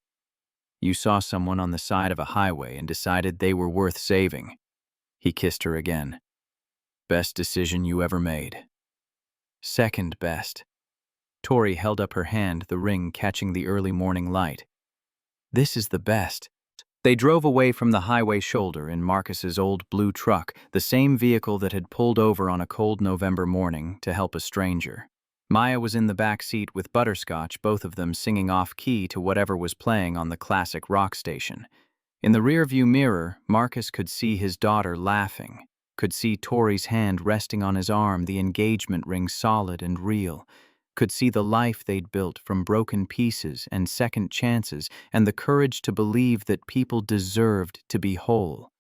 You saw someone on the side of a highway and decided they were worth saving." He kissed her again. "Best decision you ever made." "Second best." Tori held up her hand, the ring catching the early morning light. "This is the best." They drove away from the highway shoulder in Marcus's old blue truck, the same vehicle that had pulled over on a cold November morning to help a stranger. Maya was in the back seat with Butterscotch, both of them singing off-key to whatever was playing on the classic rock station. In the rearview mirror, Marcus could see his daughter laughing, could see Tori's hand resting on his arm, the engagement ring solid and real, could see the life they'd built from broken pieces and second chances and the courage to believe that people deserved to be whole.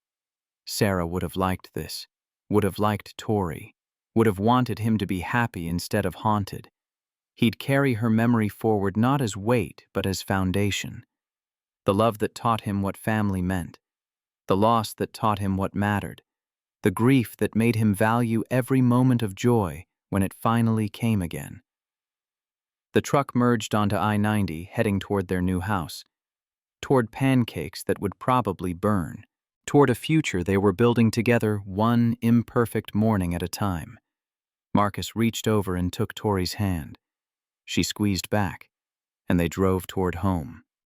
Sarah would have liked this, would have liked Tori, would have wanted him to be happy instead of haunted. He'd carry her memory forward not as weight but as foundation. The love that taught him what family meant, the loss that taught him what mattered, the grief that made him value every moment of joy when it finally came again. The truck merged onto I-90, heading toward their new house, toward pancakes that would probably burn, toward a future they were building together one imperfect morning at a time. Marcus reached over and took Tori's hand. She squeezed back, and they drove toward home.